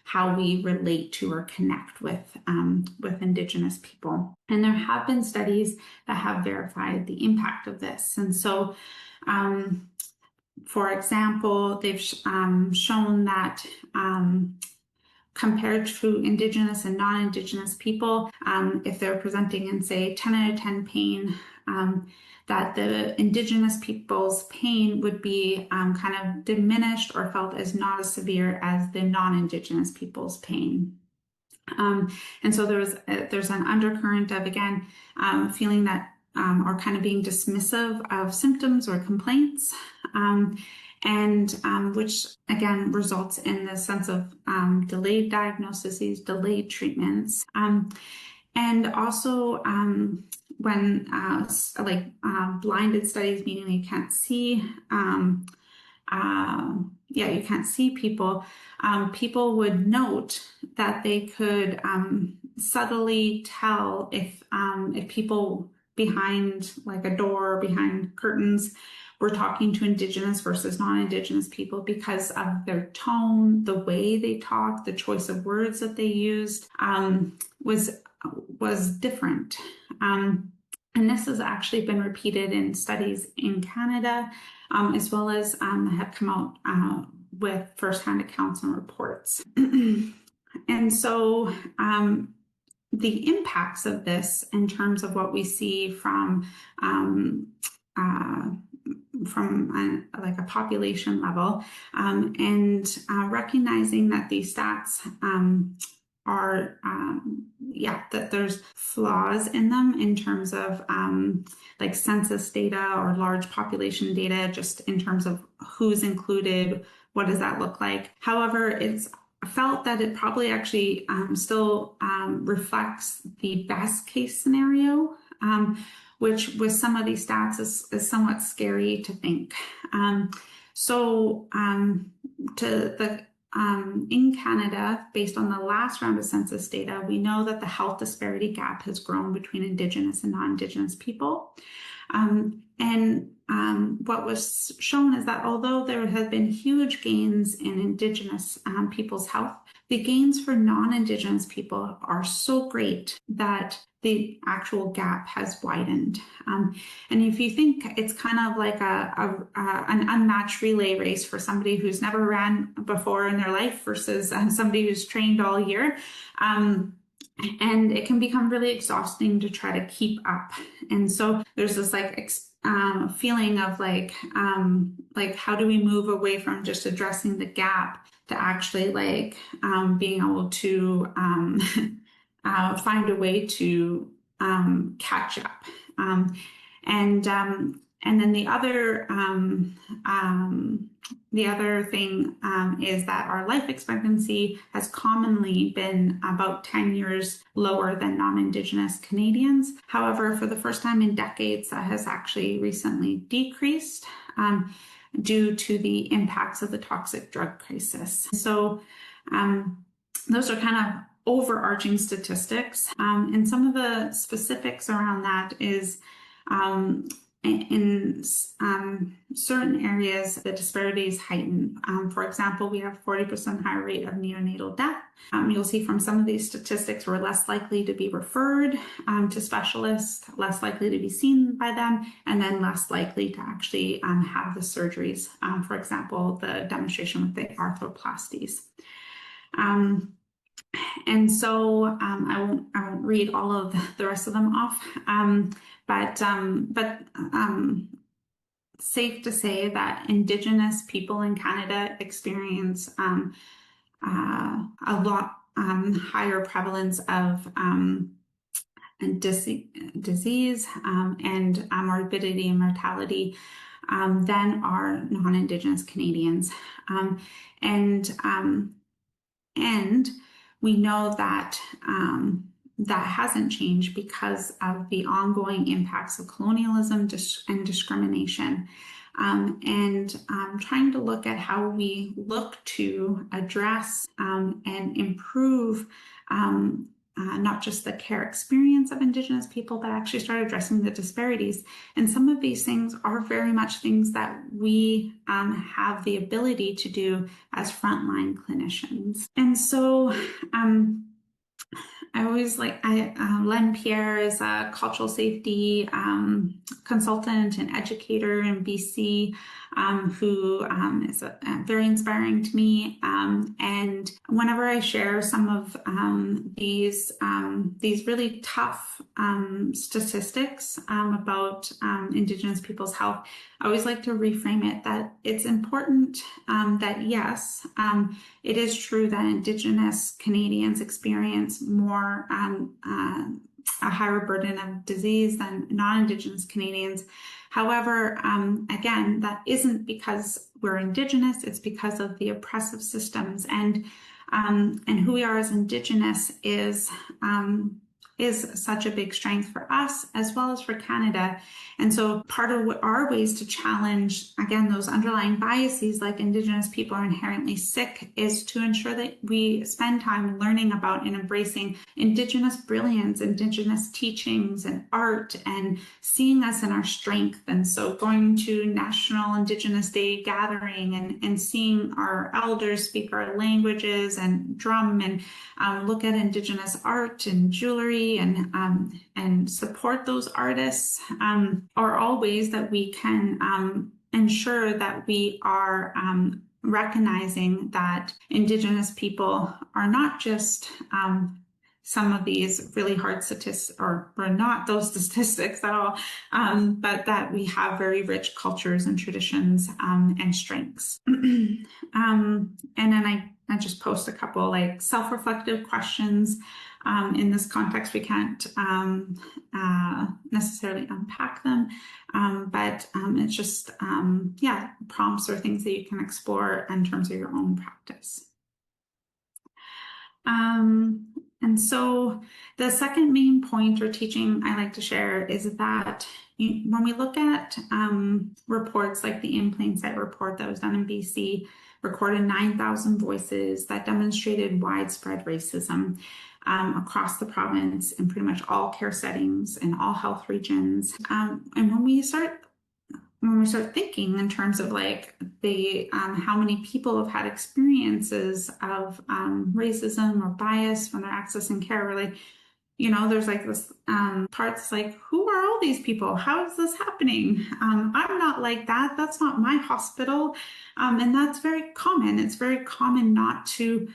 how we relate to or connect with Indigenous people. And there have been studies that have verified the impact of this. And so For example, they've shown that compared to Indigenous and non-Indigenous people, if they're presenting in, say, 10 out of 10 pain, that the Indigenous people's pain would be kind of diminished or felt as not as severe as the non-Indigenous people's pain. And so there's an undercurrent of, again, feeling that or kind of being dismissive of symptoms or complaints, and which again results in the sense of delayed diagnoses, delayed treatments, and also when blinded studies, meaning you can't see. You can't see people. People would note that they could subtly tell if people behind like a door, behind curtains, were talking to Indigenous versus non-Indigenous people because of their tone, the way they talked, the choice of words that they used was different. And this has actually been repeated in studies in Canada, as well as have come out with firsthand accounts and reports. And so the impacts of this in terms of what we see from like a population level, and recognizing that these stats are that there's flaws in them in terms of like census data or large population data, just in terms of who's included, what does that look like. However, it's felt that it probably actually still reflects the best case scenario, which with some of these stats is somewhat scary to think. In Canada, based on the last round of census data, we know that the health disparity gap has grown between Indigenous and non-Indigenous people. What was shown is that although there have been huge gains in Indigenous people's health, the gains for non-Indigenous people are so great that the actual gap has widened. And if you think it's kind of like an unmatched relay race for somebody who's never ran before in their life versus somebody who's trained all year, and it can become really exhausting to try to keep up. And so there's this feeling of like how do we move away from just addressing the gap to actually being able to find a way to catch up. And then the other thing is that our life expectancy has commonly been about 10 years lower than non-Indigenous Canadians. However, for the first time in decades, that has actually recently decreased due to the impacts of the toxic drug crisis. So those are kind of overarching statistics. And some of the specifics around that is in certain areas, the disparities heighten. For example, we have 40% higher rate of neonatal death. You'll see from some of these statistics, we're less likely to be referred to specialists, less likely to be seen by them, and then less likely to actually have the surgeries. For example, the demonstration with the arthroplasties. And so I won't read all of the rest of them off, but safe to say that Indigenous people in Canada experience a lot higher prevalence of disease and morbidity and mortality than our non-Indigenous Canadians, and we know that that hasn't changed because of the ongoing impacts of colonialism and discrimination. Trying to look at how we look to address and improve not just the care experience of Indigenous people, but actually start addressing the disparities. And some of these things are very much things that we have the ability to do as frontline clinicians. And so I always Len Pierre is a cultural safety consultant and educator in BC, who is very inspiring to me. And whenever I share some of these really tough statistics about Indigenous people's health, I always like to reframe it that it's important that yes, it is true that Indigenous Canadians experience more a higher burden of disease than non-Indigenous Canadians. However, again, that isn't because we're Indigenous, it's because of the oppressive systems, and who we are as Indigenous is such a big strength for us as well as for Canada. And so part of our ways to challenge, again, those underlying biases like Indigenous people are inherently sick is to ensure that we spend time learning about and embracing Indigenous brilliance, Indigenous teachings and art, and seeing us in our strength. And so going to National Indigenous Day gathering and seeing our elders speak our languages and drum and look at Indigenous art and jewelry and support those artists are all ways that we can ensure that we are recognizing that Indigenous people are not just some of these really hard statistics, or not those statistics at all, but that we have very rich cultures and traditions and strengths. And then I just post a couple like self-reflective questions. In this context, we can't necessarily unpack them, but it's just, prompts or things that you can explore in terms of your own practice. And so the second main point or teaching I like to share is that when we look at reports like the In Plain Sight report that was done in BC, recorded 9,000 voices that demonstrated widespread racism across the province in pretty much all care settings in all health regions. And when we start thinking in terms of like the how many people have had experiences of racism or bias when they're accessing care, we're like, there's like this parts like, who are all these people? How is this happening? I'm not like that. That's not my hospital. And that's very common. It's very common not to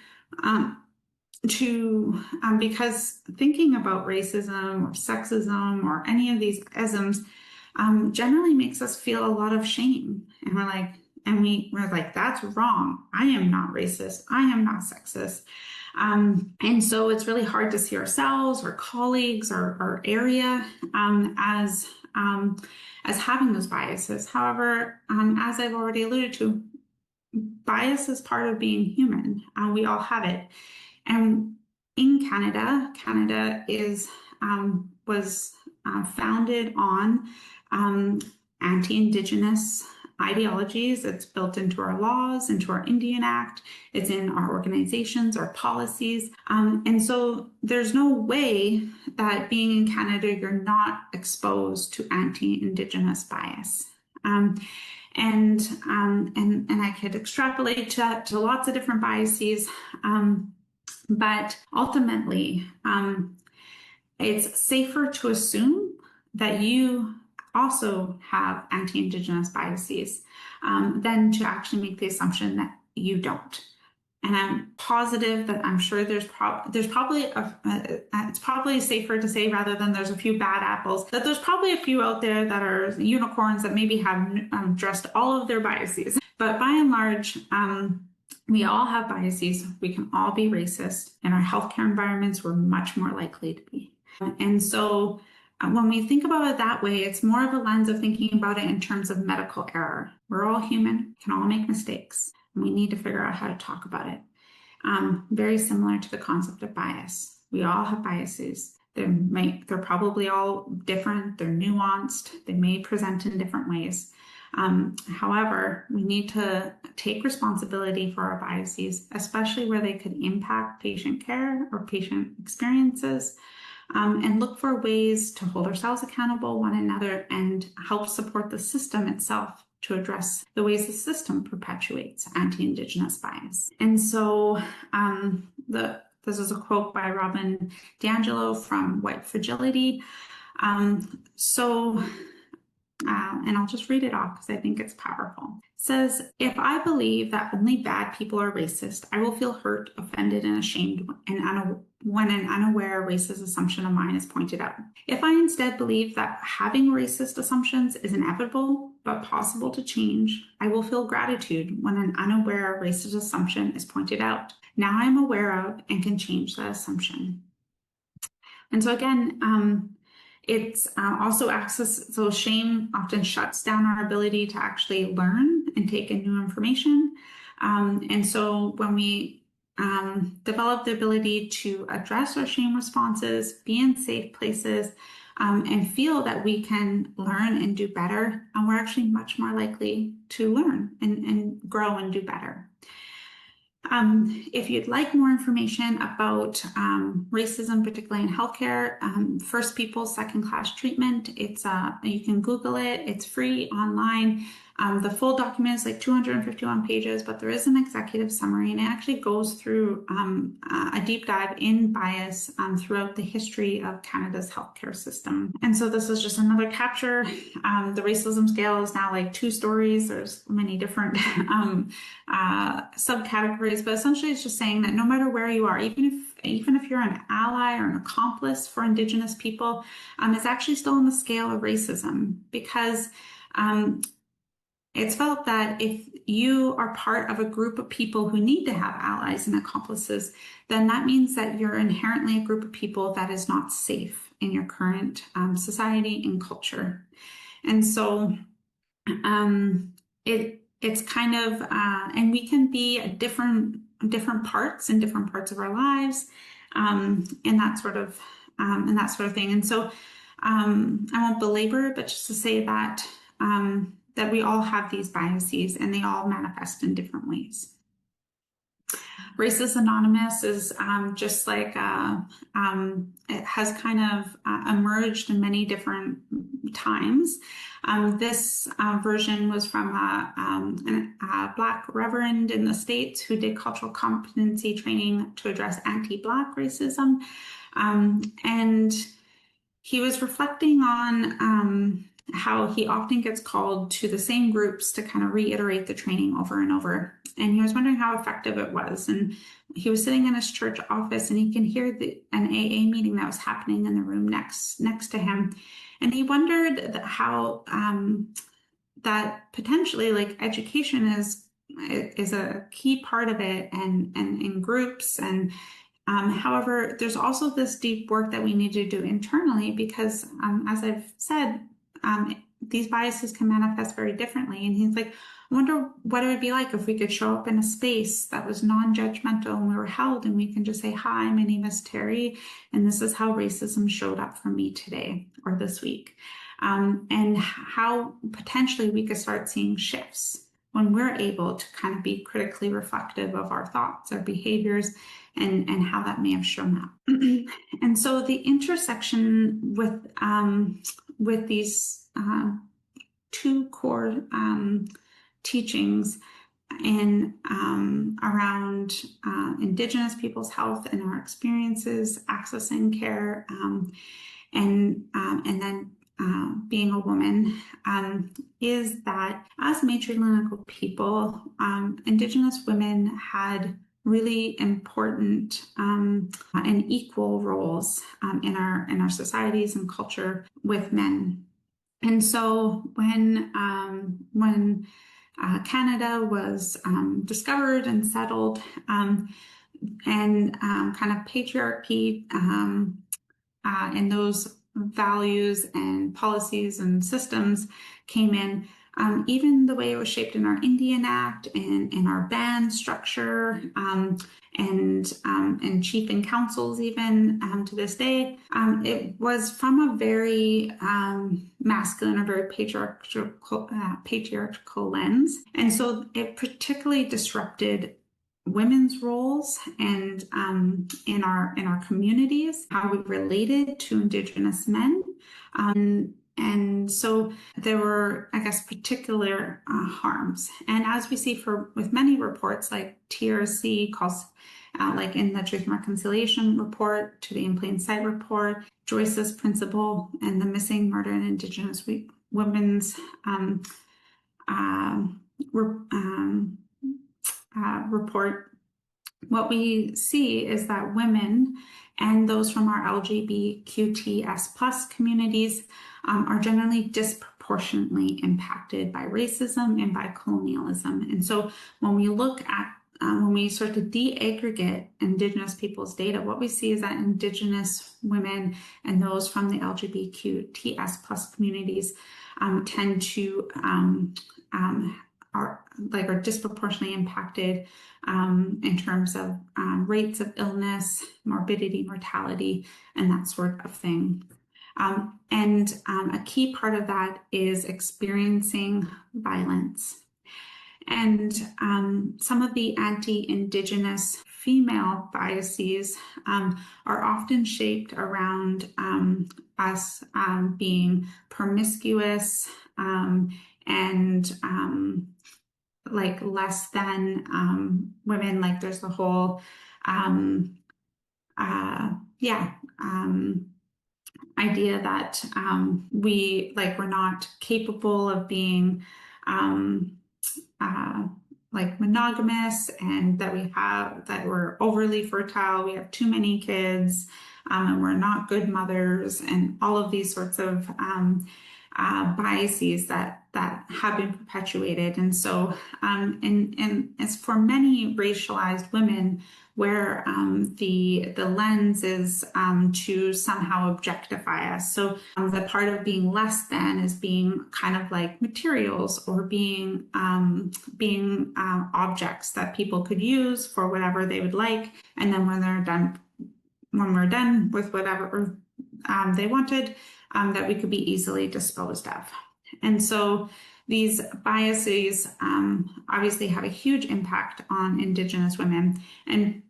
because thinking about racism or sexism or any of these isms generally makes us feel a lot of shame. And we're like, that's wrong. I am not racist. I am not sexist. And so it's really hard to see ourselves or colleagues or our area as having those biases. However, as I've already alluded to, bias is part of being human. We all have it. And in Canada was founded on anti-Indigenous ideologies. It's built into our laws, into our Indian Act. It's in our organizations, our policies. And so there's no way that being in Canada, you're not exposed to anti-Indigenous bias. And I could extrapolate to lots of different biases. But ultimately, it's safer to assume that you also have anti-Indigenous biases than to actually make the assumption that you don't. And I'm positive that I'm sure there's probably it's probably safer to say, rather than there's a few bad apples, that there's probably a few out there that are unicorns that maybe have addressed all of their biases. But by and large, we all have biases. We can all be racist. In our healthcare environments, we're much more likely to be. And so when we think about it that way, it's more of a lens of thinking about it in terms of medical error. We're all human, can all make mistakes, and we need to figure out how to talk about it. Very similar to the concept of bias. We all have biases. They're probably all different, they're nuanced, they may present in different ways. However, we need to take responsibility for our biases, especially where they could impact patient care or patient experiences, and look for ways to hold ourselves accountable, one another, and help support the system itself to address the ways the system perpetuates anti-Indigenous bias. And so the This is a quote by Robin D'Angelo from White Fragility. And I'll just read it off because I think it's powerful. It says, if I believe that only bad people are racist, I will feel hurt, offended, and ashamed when an unaware racist assumption of mine is pointed out. If I instead believe that having racist assumptions is inevitable but possible to change, I will feel gratitude when an unaware racist assumption is pointed out. Now I am aware of and can change that assumption. And so again, it's also access, so shame often shuts down our ability to actually learn and take in new information. And so when we develop the ability to address our shame responses, be in safe places, and feel that we can learn and do better, and we're actually much more likely to learn and grow and do better. If you'd like more information about racism, particularly in healthcare, First People, Second Class Treatment, it's you can Google it. It's free online. The full document is like 251 pages, but there is an executive summary, and it actually goes through a deep dive in bias throughout the history of Canada's healthcare system. And so this is just another capture. The racism scale is now like 2 stories. There's many different subcategories, but essentially it's just saying that no matter where you are, even if you're an ally or an accomplice for Indigenous people, it's actually still on the scale of racism, because it's felt that if you are part of a group of people who need to have allies and accomplices, then that means that you're inherently a group of people that is not safe in your current society and culture. And so it's kind of, and we can be at different parts in different parts of our lives, and that sort of thing. And so I won't belabor it, but just to say that that we all have these biases and they all manifest in different ways. Racist Anonymous is just like, it has kind of emerged in many different times. This version was from a Black reverend in the States who did cultural competency training to address anti-Black racism. And he was reflecting on how he often gets called to the same groups to kind of reiterate the training over and over. And he was wondering how effective it was. And he was sitting in his church office and he can hear an AA meeting that was happening in the room next to him. And he wondered how that potentially like education is a key part of it, and in groups. And however, there's also this deep work that we need to do internally, because as I've said, these biases can manifest very differently. And he's like, I wonder what it would be like if we could show up in a space that was non-judgmental and we were held and we can just say, hi, my name is Terry, and this is how racism showed up for me today or this week. And how potentially we could start seeing shifts when we're able to kind of be critically reflective of our thoughts, our behaviors, and how that may have shown up. And so the intersection with these 2 core teachings in around Indigenous people's health and our experiences accessing care, and then being a woman, is that as matrilineal people, Indigenous women had really important and equal roles in our societies and culture with men. And so when Canada was discovered and settled, and kind of patriarchy and those values and policies and systems came in, even the way it was shaped in our Indian Act and in our band structure, and chief and councils even to this day, it was from a very masculine or very patriarchal lens. And so it particularly disrupted women's roles and in our communities, how we related to Indigenous men. And so there were, I guess, particular harms. And as we see with many reports, like TRC calls, like in the Truth and Reconciliation report, to the In Plain Sight report, Joyce's principle, and the Missing, Murdered, and Indigenous Women's report, what we see is that women and those from our LGBTQTS plus communities are generally disproportionately impacted by racism and by colonialism. And so when we look at when we start to de-aggregate Indigenous people's data, what we see is that Indigenous women and those from the LGBTQTS plus communities tend to are disproportionately impacted in terms of rates of illness, morbidity, mortality, and that sort of thing. And a key part of that is experiencing violence. And some of the anti-Indigenous female biases are often shaped around us being promiscuous and like less than women. Like there's the whole idea that we're not capable of being like monogamous, and that we're overly fertile, we have too many kids, and we're not good mothers, and all of these sorts of biases that have been perpetuated. And so and as for many racialized women, where the lens is to somehow objectify us. So the part of being less than is being kind of like materials, or being objects that people could use for whatever they would like, and then when we're done with whatever they wanted, that we could be easily disposed of. And so these biases obviously have a huge impact on Indigenous women, and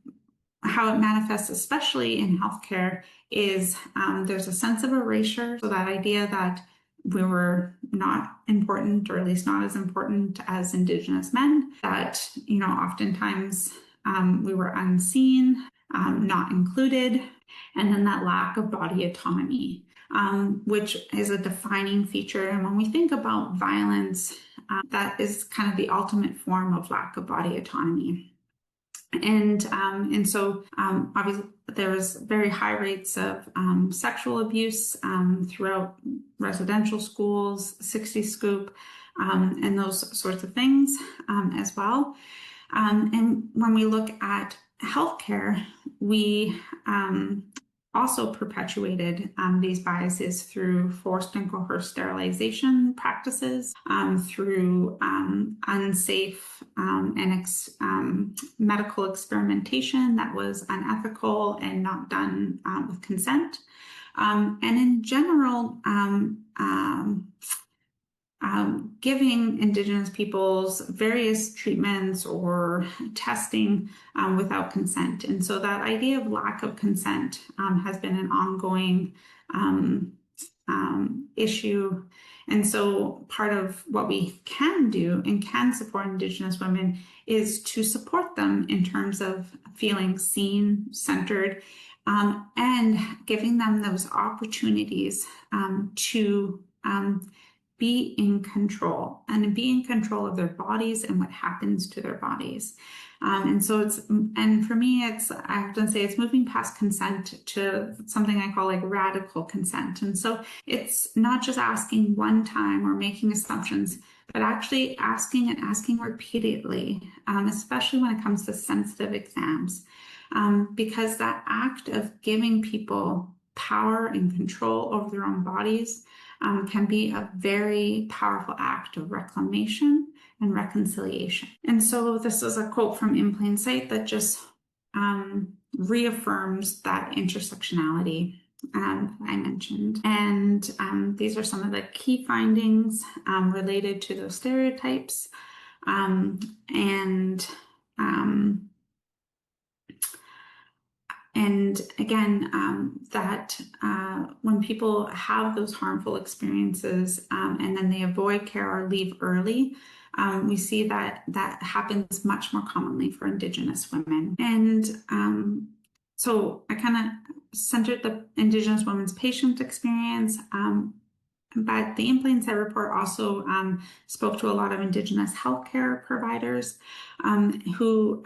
how it manifests, especially in healthcare, is there's a sense of erasure. So that idea that we were not important, or at least not as important as Indigenous men, that, oftentimes we were unseen, not included, and then that lack of body autonomy, which is a defining feature. And when we think about violence, that is kind of the ultimate form of lack of body autonomy. And so obviously there was very high rates of sexual abuse throughout residential schools, 60 Scoop, and those sorts of things as well. And when we look at healthcare, we also perpetuated these biases through forced and coerced sterilization practices, through unsafe medical experimentation that was unethical and not done with consent. And in general, giving Indigenous peoples various treatments or testing without consent. And so that idea of lack of consent has been an ongoing issue. And so part of what we can do and can support Indigenous women is to support them in terms of feeling seen, centered, and giving them those opportunities to be in control, and be in control of their bodies and what happens to their bodies. And so for me, I often say it's moving past consent to something I call like radical consent. And so it's not just asking one time or making assumptions, but actually asking and asking repeatedly, especially when it comes to sensitive exams, because that act of giving people power and control over their own bodies can be a very powerful act of reclamation and reconciliation. And so this is a quote from In Plain Sight that just reaffirms that intersectionality I mentioned. And these are some of the key findings related to those stereotypes. and again, that when people have those harmful experiences and then they avoid care or leave early, we see that that happens much more commonly for Indigenous women. And so I kind of centered the Indigenous women's patient experience, but the In Plain Sight report also spoke to a lot of Indigenous healthcare providers who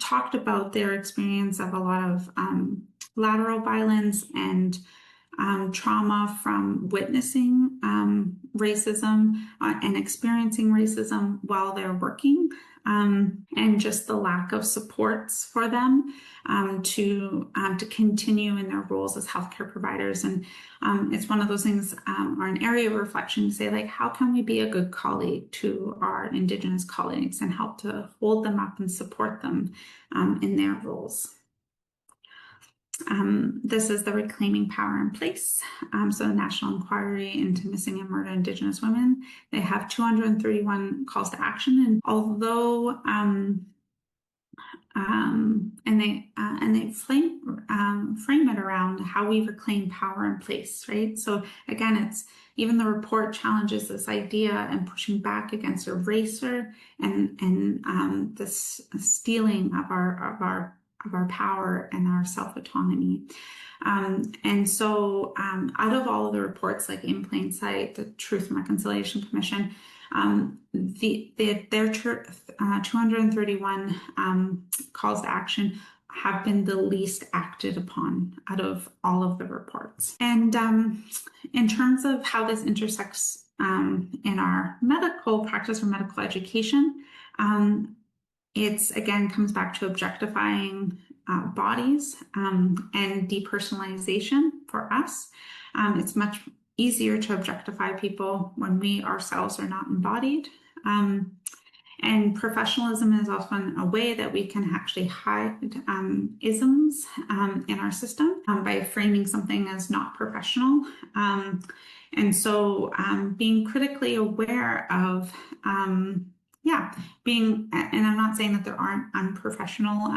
talked about their experience of a lot of lateral violence and trauma from witnessing racism and experiencing racism while they're working, and just the lack of supports for them to continue in their roles as healthcare providers. And it's one of those things, or an area of reflection to say, like, how can we be a good colleague to our Indigenous colleagues and help to hold them up and support them in their roles? This is the Reclaiming Power in Place. So the National Inquiry into Missing and Murdered Indigenous Women. They have 231 calls to action, and although they frame it around how we reclaim power in place, right? So again, it's even the report challenges this idea and pushing back against erasure and this stealing of our power and our self-autonomy. And so out of all of the reports, like In Plain Sight, the Truth and Reconciliation Commission, their 231 calls to action have been the least acted upon out of all of the reports. And in terms of how this intersects in our medical practice or medical education, it's again comes back to objectifying bodies and depersonalization for us. It's much easier to objectify people when we ourselves are not embodied. And professionalism is often a way that we can actually hide isms in our system by framing something as not professional. And so being critically aware of and I'm not saying that there aren't unprofessional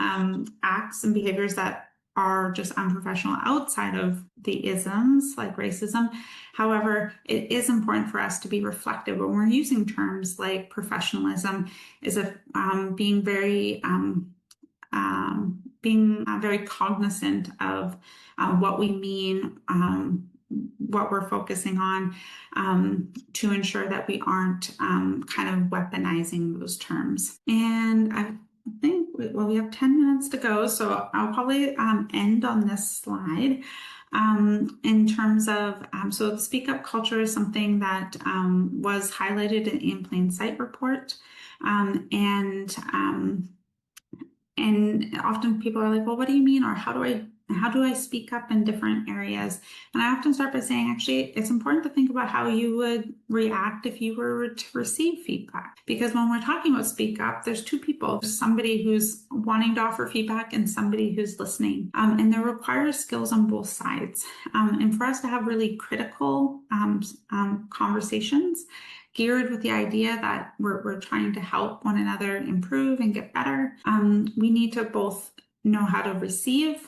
acts and behaviors that are just unprofessional outside of the isms like racism. However, it is important for us to be reflective when we're using terms like professionalism, is being very cognizant of what we mean, what we're focusing on, to ensure that we aren't kind of weaponizing those terms. And I think, well, we have 10 minutes to go, so I'll probably end on this slide. In terms of, so the Speak Up culture is something that was highlighted in Plain Sight report. And often people are like, well, what do you mean? Or how do I speak up in different areas? And I often start by saying, actually, it's important to think about how you would react if you were to receive feedback. Because when we're talking about speak up, there's two people, somebody who's wanting to offer feedback and somebody who's listening. And there requires skills on both sides. And for us to have really critical conversations geared with the idea that we're trying to help one another improve and get better, we need to both know how to receive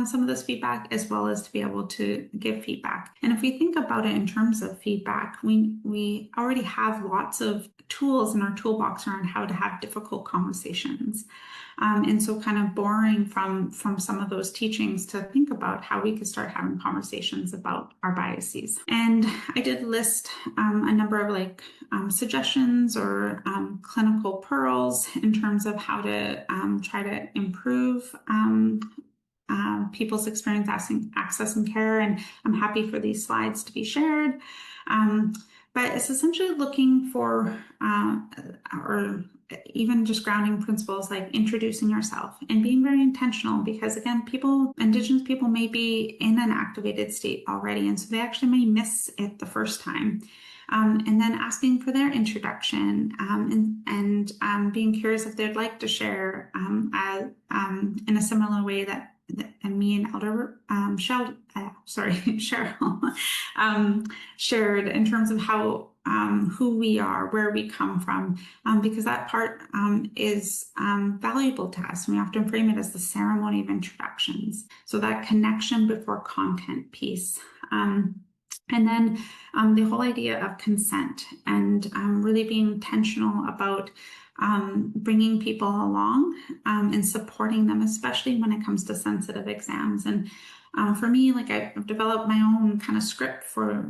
some of this feedback as well as to be able to give feedback. And if we think about it in terms of feedback, we already have lots of tools in our toolbox around how to have difficult conversations. And so kind of borrowing from some of those teachings to think about how we could start having conversations about our biases. And I did list a number of suggestions or clinical pearls in terms of how to try to improve people's experience accessing care, and I'm happy for these slides to be shared. But it's essentially looking for, or even just grounding principles like introducing yourself and being very intentional, because again, Indigenous people may be in an activated state already, and so they actually may miss it the first time. And then asking for their introduction and being curious if they'd like to share in a similar way that me and Elder Cheryl shared in terms of how who we are, where we come from, because that part is valuable to us. We often frame it as the ceremony of introductions. So that connection before content piece. And then the whole idea of consent and really being intentional about bringing people along and supporting them, especially when it comes to sensitive exams. And for me, like I've developed my own kind of script for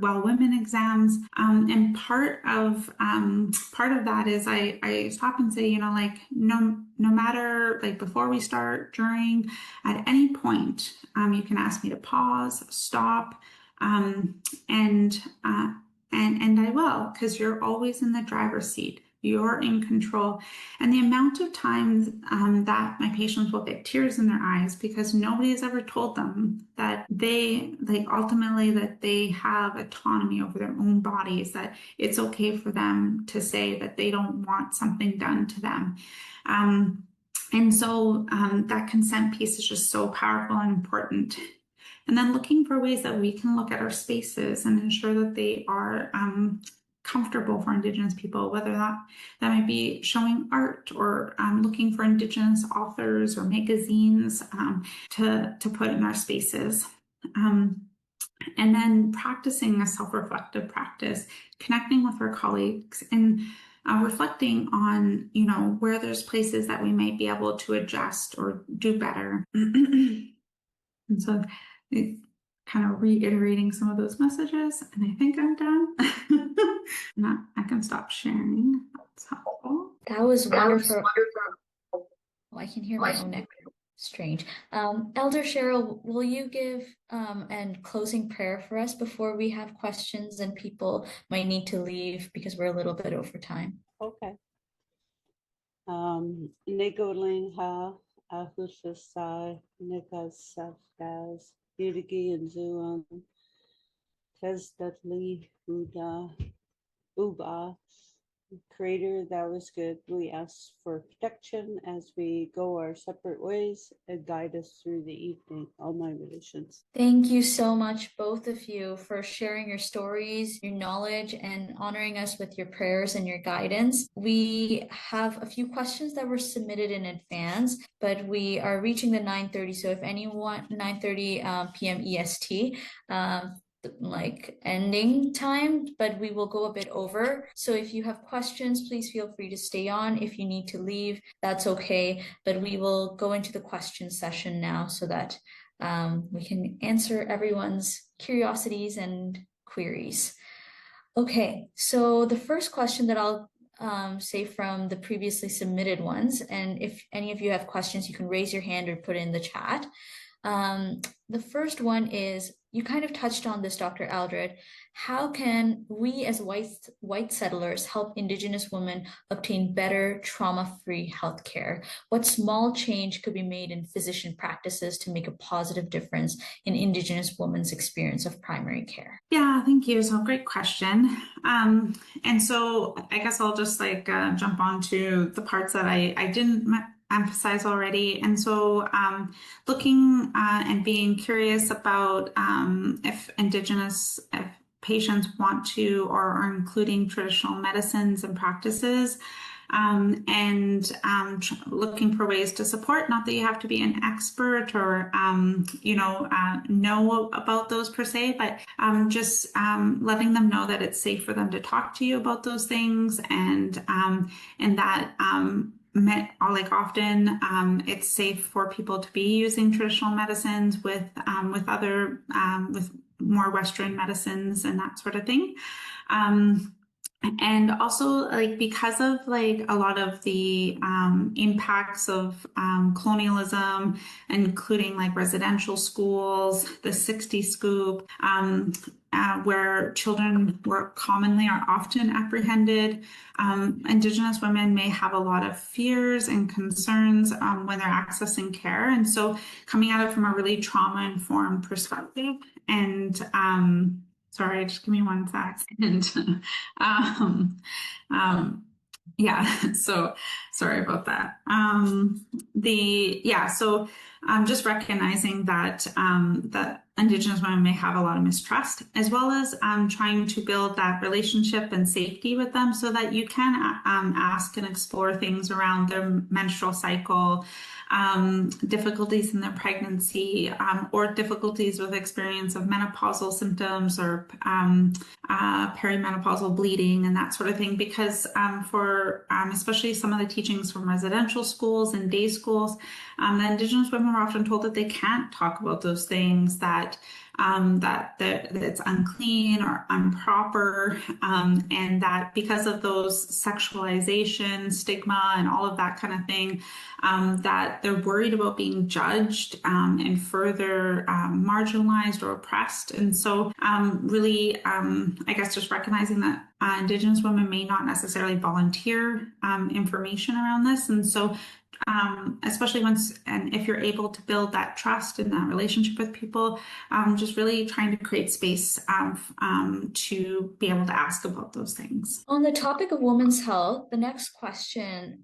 well women exams, and part of that is I stop and say, like no matter, like before we start, during, at any point, you can ask me to pause, stop. And I will, because you're always in the driver's seat. You're in control. And the amount of times that my patients will get tears in their eyes because nobody has ever told them that they, like, ultimately that they have autonomy over their own bodies, that it's okay for them to say that they don't want something done to them. And so that consent piece is just so powerful and important. And then looking for ways that we can look at our spaces and ensure that they are comfortable for Indigenous people, whether that might be showing art or looking for Indigenous authors or magazines to put in our spaces. And then practicing a self-reflective practice, connecting with our colleagues and reflecting on, where there's places that we might be able to adjust or do better. And so kind of reiterating some of those messages, and I think I'm done. I can stop sharing. That's helpful. That was wonderful. Oh, I can hear my own echo. Strange. Elder Cheryl, will you give a closing prayer for us before we have questions and people might need to leave because we're a little bit over time? Okay. Nigoling ha ahusasai nikas safgas Yudigi and Zuan Tesdatli Buddha Uba. Creator, that was good. We ask for protection as we go our separate ways and guide us through the evening. All my relations. Thank you so much, both of you, for sharing your stories, your knowledge, and honoring us with your prayers and your guidance. We have a few questions that were submitted in advance, but we are reaching the 9:30. So if anyone, 9:30 p.m. EST, like ending time, but we will go a bit over. So if you have questions, please feel free to stay on. If you need to leave, that's okay. But we will go into the question session now so that we can answer everyone's curiosities and queries. Okay, so the first question that I'll say from the previously submitted ones, and if any of you have questions, you can raise your hand or put it in the chat. The first one is, you kind of touched on this, Dr. Aldred. How can we as white settlers help Indigenous women obtain better trauma-free healthcare? What small change could be made in physician practices to make a positive difference in Indigenous women's experience of primary care? Yeah, thank you. So great question. And so I guess I'll just jump on to the parts that I didn't emphasize already. And so looking and being curious about if Indigenous patients want to or are including traditional medicines and practices, and looking for ways to support. Not that you have to be an expert or know about those per se, but just letting them know that it's safe for them to talk to you about those things, and that often it's safe for people to be using traditional medicines with more Western medicines and that sort of thing. And also, because of a lot of the impacts of colonialism, including residential schools, the 60 scoop, where children are often apprehended, Indigenous women may have a lot of fears and concerns when they're accessing care. And so coming at it from a really trauma-informed perspective, and sorry, just give me one second. Yeah, so sorry about that. So just recognizing that that Indigenous women may have a lot of mistrust, as well as trying to build that relationship and safety with them so that you can ask and explore things around their menstrual cycle, difficulties in their pregnancy, or difficulties with experience of menopausal symptoms or perimenopausal bleeding and that sort of thing. Because for especially some of the teachings from residential schools and day schools, the Indigenous women were often told that they can't talk about those things, that it's unclean or improper, and that because of those sexualization, stigma, and all of that kind of thing, that they're worried about being judged and further marginalized or oppressed. And so really, I guess just recognizing that Indigenous women may not necessarily volunteer information around this. And so especially once, and if you're able to build that trust and that relationship with people, just really trying to create space to be able to ask about those things. On the topic of women's health, the next question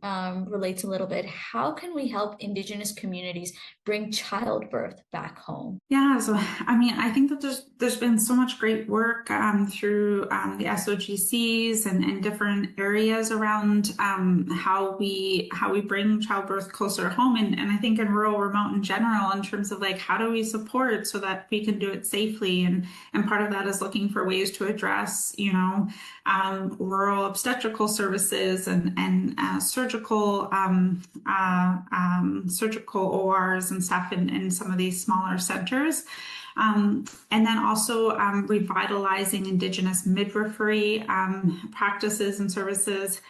relates a little bit. How can we help Indigenous communities bring childbirth back home? Yeah, so I mean, I think that there's been so much great work through the SOGCs and different areas around how we bring childbirth closer home, and I think in rural, remote in general, in terms of like how do we support so that we can do it safely, and part of that is looking for ways to address, you know, rural obstetrical services and surgical ORs and stuff in some of these smaller centers. And then also revitalizing Indigenous midwifery practices and services.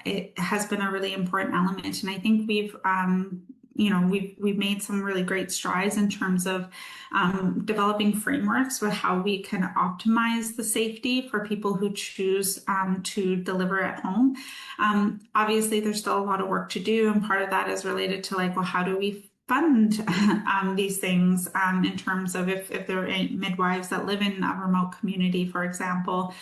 It has been a really important element, and I think we've made some really great strides in terms of developing frameworks with how we can optimize the safety for people who choose to deliver at home. Obviously, there's still a lot of work to do, and part of that is related to like, well, how do we fund these things in terms of if there are midwives that live in a remote community, for example.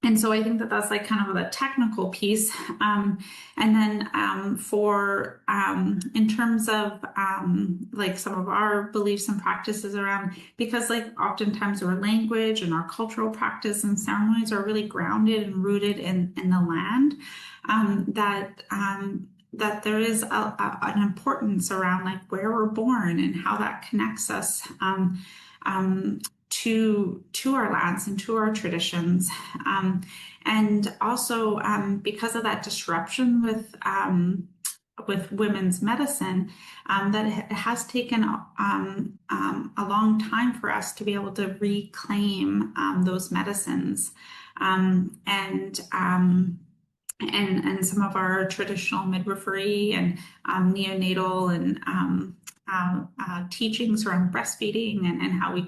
And so I think that that's like kind of the technical piece. And then in terms of like some of our beliefs and practices around, because like oftentimes our language and our cultural practice and ceremonies are really grounded and rooted in the land, that there is an importance around like where we're born and how that connects us to our lands and to our traditions, and also because of that disruption with women's medicine, that it has taken a long time for us to be able to reclaim those medicines, and some of our traditional midwifery and neonatal and teachings around breastfeeding and how we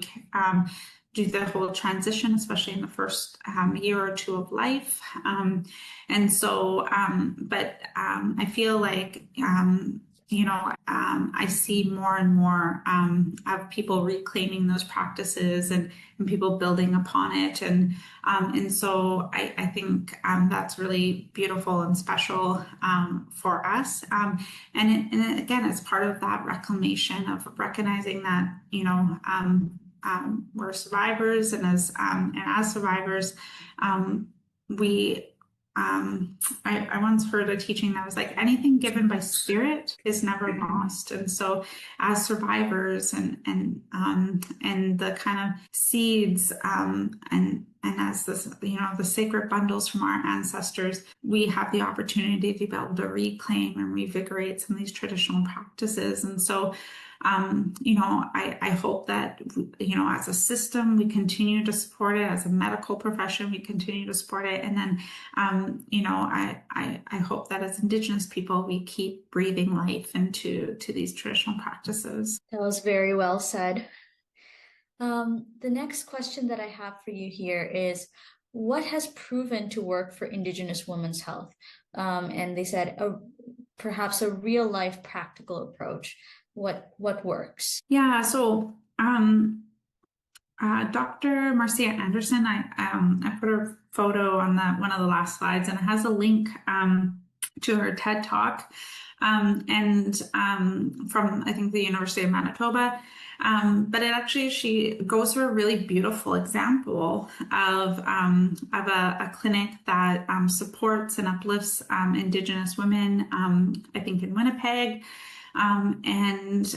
do the whole transition, especially in the first year or two of life. And so, but I feel like, I see more and more of people reclaiming those practices and people building upon it. And so I think that's really beautiful and special for us. And again, it's part of that reclamation of recognizing that, we're survivors, and as survivors, I once heard a teaching that was like, anything given by spirit is never lost. And so as survivors and the kind of seeds and as this, the sacred bundles from our ancestors, we have the opportunity to be able to reclaim and revigorate some of these traditional practices. And so I hope that, as a system, we continue to support it. As a medical profession, we continue to support it. And then, I hope that as Indigenous people, we keep breathing life into these traditional practices. That was very well said. The next question that I have for you here is, what has proven to work for Indigenous women's health? And they said perhaps a real life practical approach. What works? Yeah, so Dr. Marcia Anderson, I put her photo on one of the last slides, and it has a link to her TED Talk, and from, I think, the University of Manitoba. But it actually, she goes through a really beautiful example of a clinic that supports and uplifts Indigenous women, I think in Winnipeg. And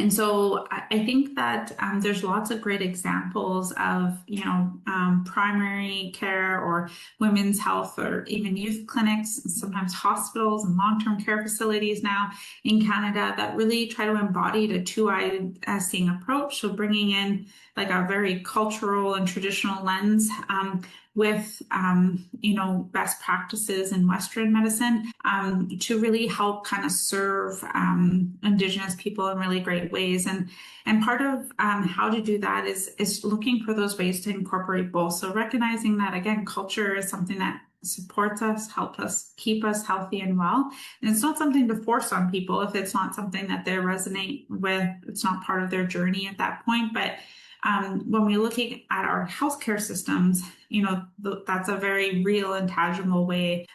so I think that there's lots of great examples of, primary care or women's health or even youth clinics, sometimes hospitals and long-term care facilities now in Canada that really try to embody the two-eyed seeing approach. So bringing in like a very cultural and traditional lens with, best practices in Western medicine to really help kind of serve Indigenous people in really great ways. And part of how to do that is looking for those ways to incorporate both. So recognizing that, again, culture is something that supports us, helps us keep us healthy and well. And it's not something to force on people if it's not something that they resonate with. It's not part of their journey at that point. But when we're looking at our healthcare systems, that's a very real and tangible way.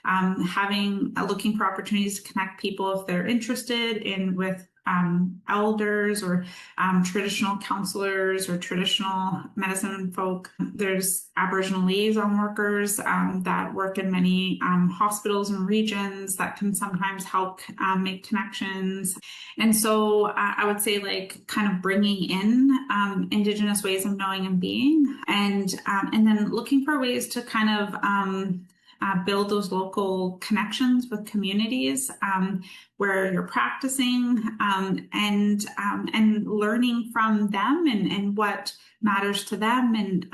Looking for opportunities to connect people if they're interested with elders or traditional counselors or traditional medicine folk. There's Aboriginal liaison workers that work in many hospitals and regions that can sometimes help make connections. And so I would say like kind of bringing in Indigenous ways of knowing and being, and then looking for ways to kind of build those local connections with communities where you're practicing and learning from them and what matters to them and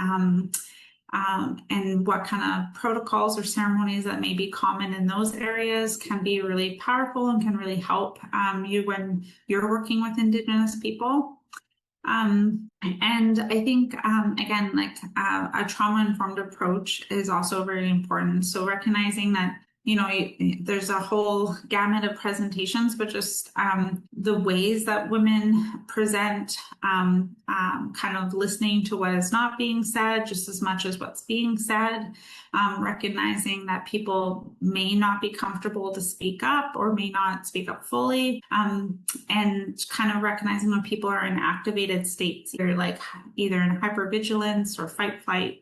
what kind of protocols or ceremonies that may be common in those areas can be really powerful and can really help you when you're working with Indigenous people. And I think, again, like a trauma-informed approach is also very important. So recognizing that, there's a whole gamut of presentations, but just the ways that women present, kind of listening to what is not being said just as much as what's being said, recognizing that people may not be comfortable to speak up or may not speak up fully, and kind of recognizing when people are in activated states, either in hypervigilance or fight flight,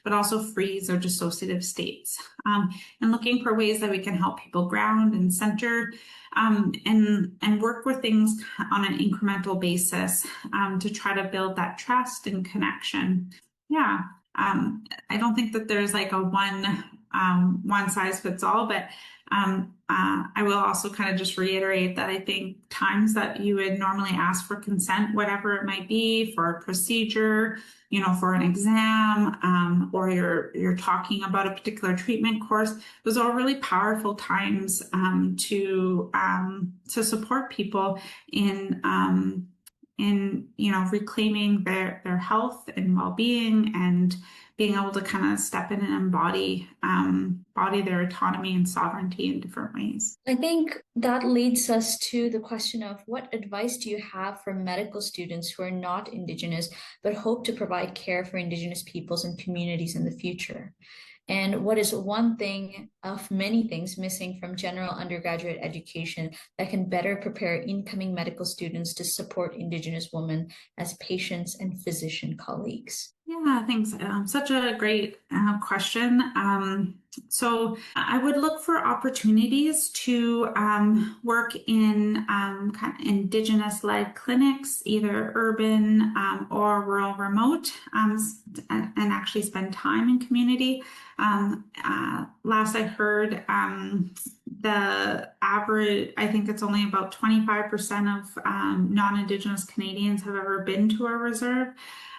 but also freeze or dissociative states, and looking for ways that we can help people ground and center, and work with things on an incremental basis to try to build that trust and connection. Yeah, I don't think that there's like a one size fits all, but I will also kind of just reiterate that I think times that you would normally ask for consent, whatever it might be, for a procedure, for an exam, or you're talking about a particular treatment course, those are really powerful times to support people in reclaiming their health and well-being and being able to kind of step in and embody their autonomy and sovereignty in different ways. I think that leads us to the question of what advice do you have for medical students who are not Indigenous but hope to provide care for Indigenous peoples and communities in the future? And what is one thing of many things missing from general undergraduate education that can better prepare incoming medical students to support Indigenous women as patients and physician colleagues? Yeah, thanks. Such a great question. So I would look for opportunities to work in kind of Indigenous-led clinics, either urban or rural remote, and actually spend time in community. Last I heard, the average, I think it's only about 25% of non-Indigenous Canadians have ever been to a reserve.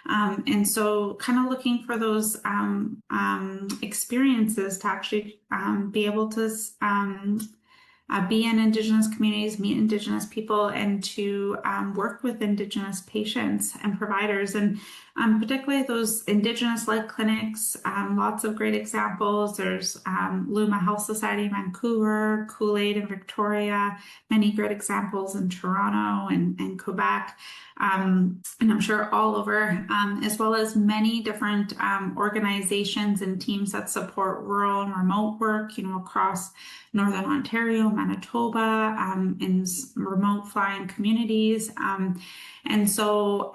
And so kind of looking for those experiences to actually be able to be in Indigenous communities, meet Indigenous people, and to work with Indigenous patients and providers. And particularly those Indigenous-led clinics. Lots of great examples. There's Luma Health Society Vancouver, Kool-Aid in Victoria, many great examples in Toronto and Quebec, and I'm sure all over, as well as many different organizations and teams that support rural and remote work, across Northern Ontario, Manitoba, in remote flying communities. And so,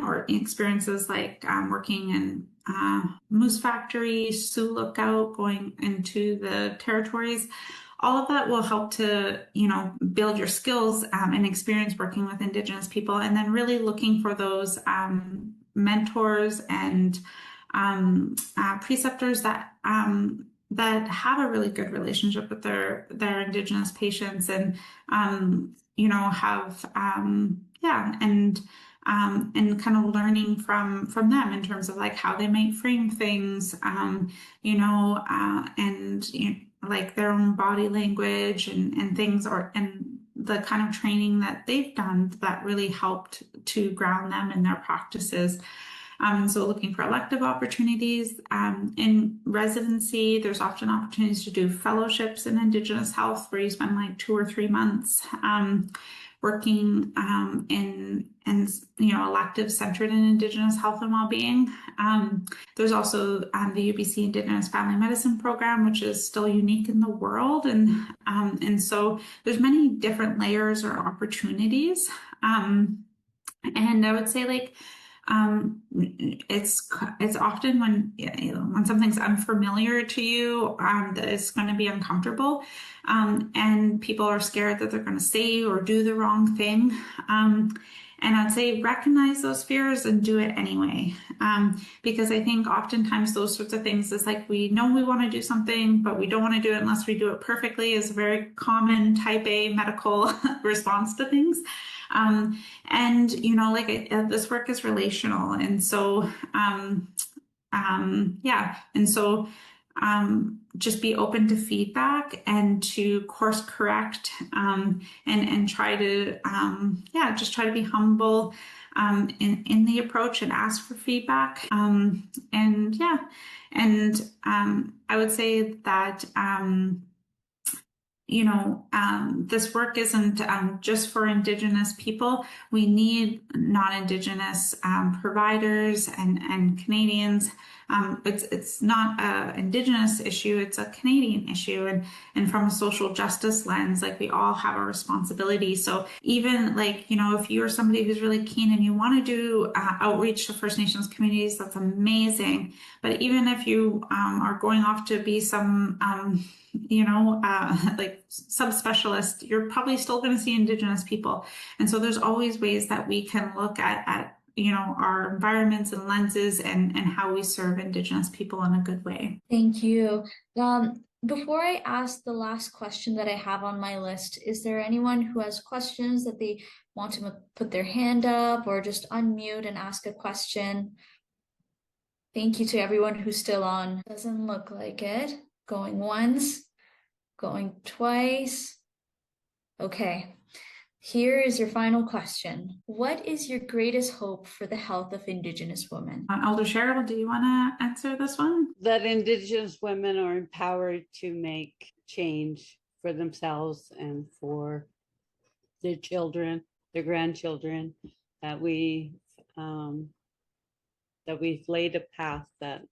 or experiences like working in moose factories, Sioux Lookout, going into the territories. All of that will help to, build your skills and experience working with Indigenous people, and then really looking for those mentors and preceptors that have a really good relationship with their Indigenous patients, and have and kind of learning from them in terms of like how they might frame things, and like their own body language and things, and the kind of training that they've done that really helped to ground them in their practices. So looking for elective opportunities. In residency, there's often opportunities to do fellowships in Indigenous health where you spend like 2 or 3 months working in electives centered in Indigenous health and well-being. There's also the UBC Indigenous Family Medicine Program, which is still unique in the world, and so there's many different layers or opportunities. And I would say like it's often when something's unfamiliar to you, that it's going to be uncomfortable, and people are scared that they're going to say or do the wrong thing. And I'd say recognize those fears and do it anyway, because I think oftentimes those sorts of things is like, we know we want to do something, but we don't want to do it unless we do it perfectly, is a very common type A medical response to things. And this work is relational, and so just be open to feedback and to course correct, and try to just try to be humble in the approach and ask for feedback, and I would say that this work isn't just for Indigenous people. We need non-Indigenous providers and Canadians. It's not an Indigenous issue, it's a Canadian issue. And from a social justice lens, like, we all have a responsibility. So even if you're somebody who's really keen and you want to do outreach to First Nations communities, that's amazing. But even if you are going off to be some subspecialist, you're probably still going to see Indigenous people. And so there's always ways that we can look at our environments and lenses and how we serve Indigenous people in a good way. Thank you. Before I ask the last question that I have on my list, is there anyone who has questions that they want to put their hand up or just unmute and ask a question? Thank you to everyone who's still on. Doesn't look like it. Going once, going twice. Okay. Here is your final question. What is your greatest hope for the health of Indigenous women? Elder Cheryl, do you want to answer this one? That Indigenous women are empowered to make change for themselves and for their children, their grandchildren, that we've laid a path that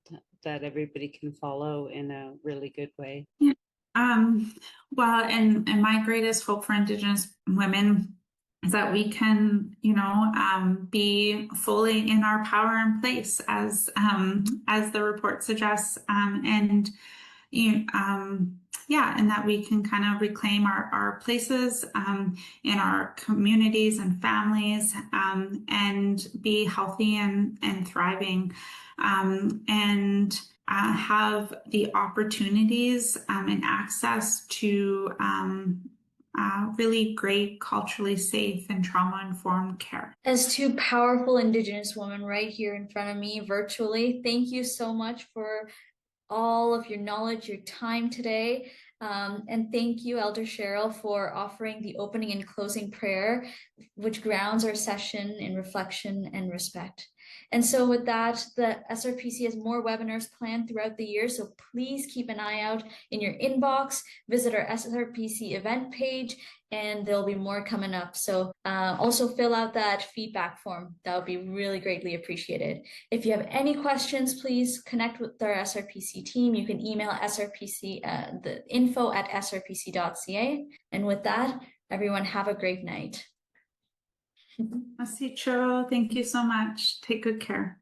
everybody can follow in a really good way. Yeah. Well, and my greatest hope for Indigenous women is that we can, be fully in our power and place, as the report suggests, and that we can kind of reclaim our places in our communities and families, and be healthy and thriving, and have the opportunities and access to really great, culturally safe and trauma-informed care. As two powerful Indigenous women right here in front of me virtually, thank you so much for all of your knowledge, your time today. And thank you, Elder Cheryl, for offering the opening and closing prayer, which grounds our session in reflection and respect. And so with that, the SRPC has more webinars planned throughout the year, so please keep an eye out in your inbox, visit our SRPC event page, and there'll be more coming up. So also fill out that feedback form. That would be really greatly appreciated. If you have any questions, please connect with our SRPC team. You can email SRPC, the info@SRPC.CA. And with that, everyone have a great night. Merci, Cheryl. Thank you so much. Take good care.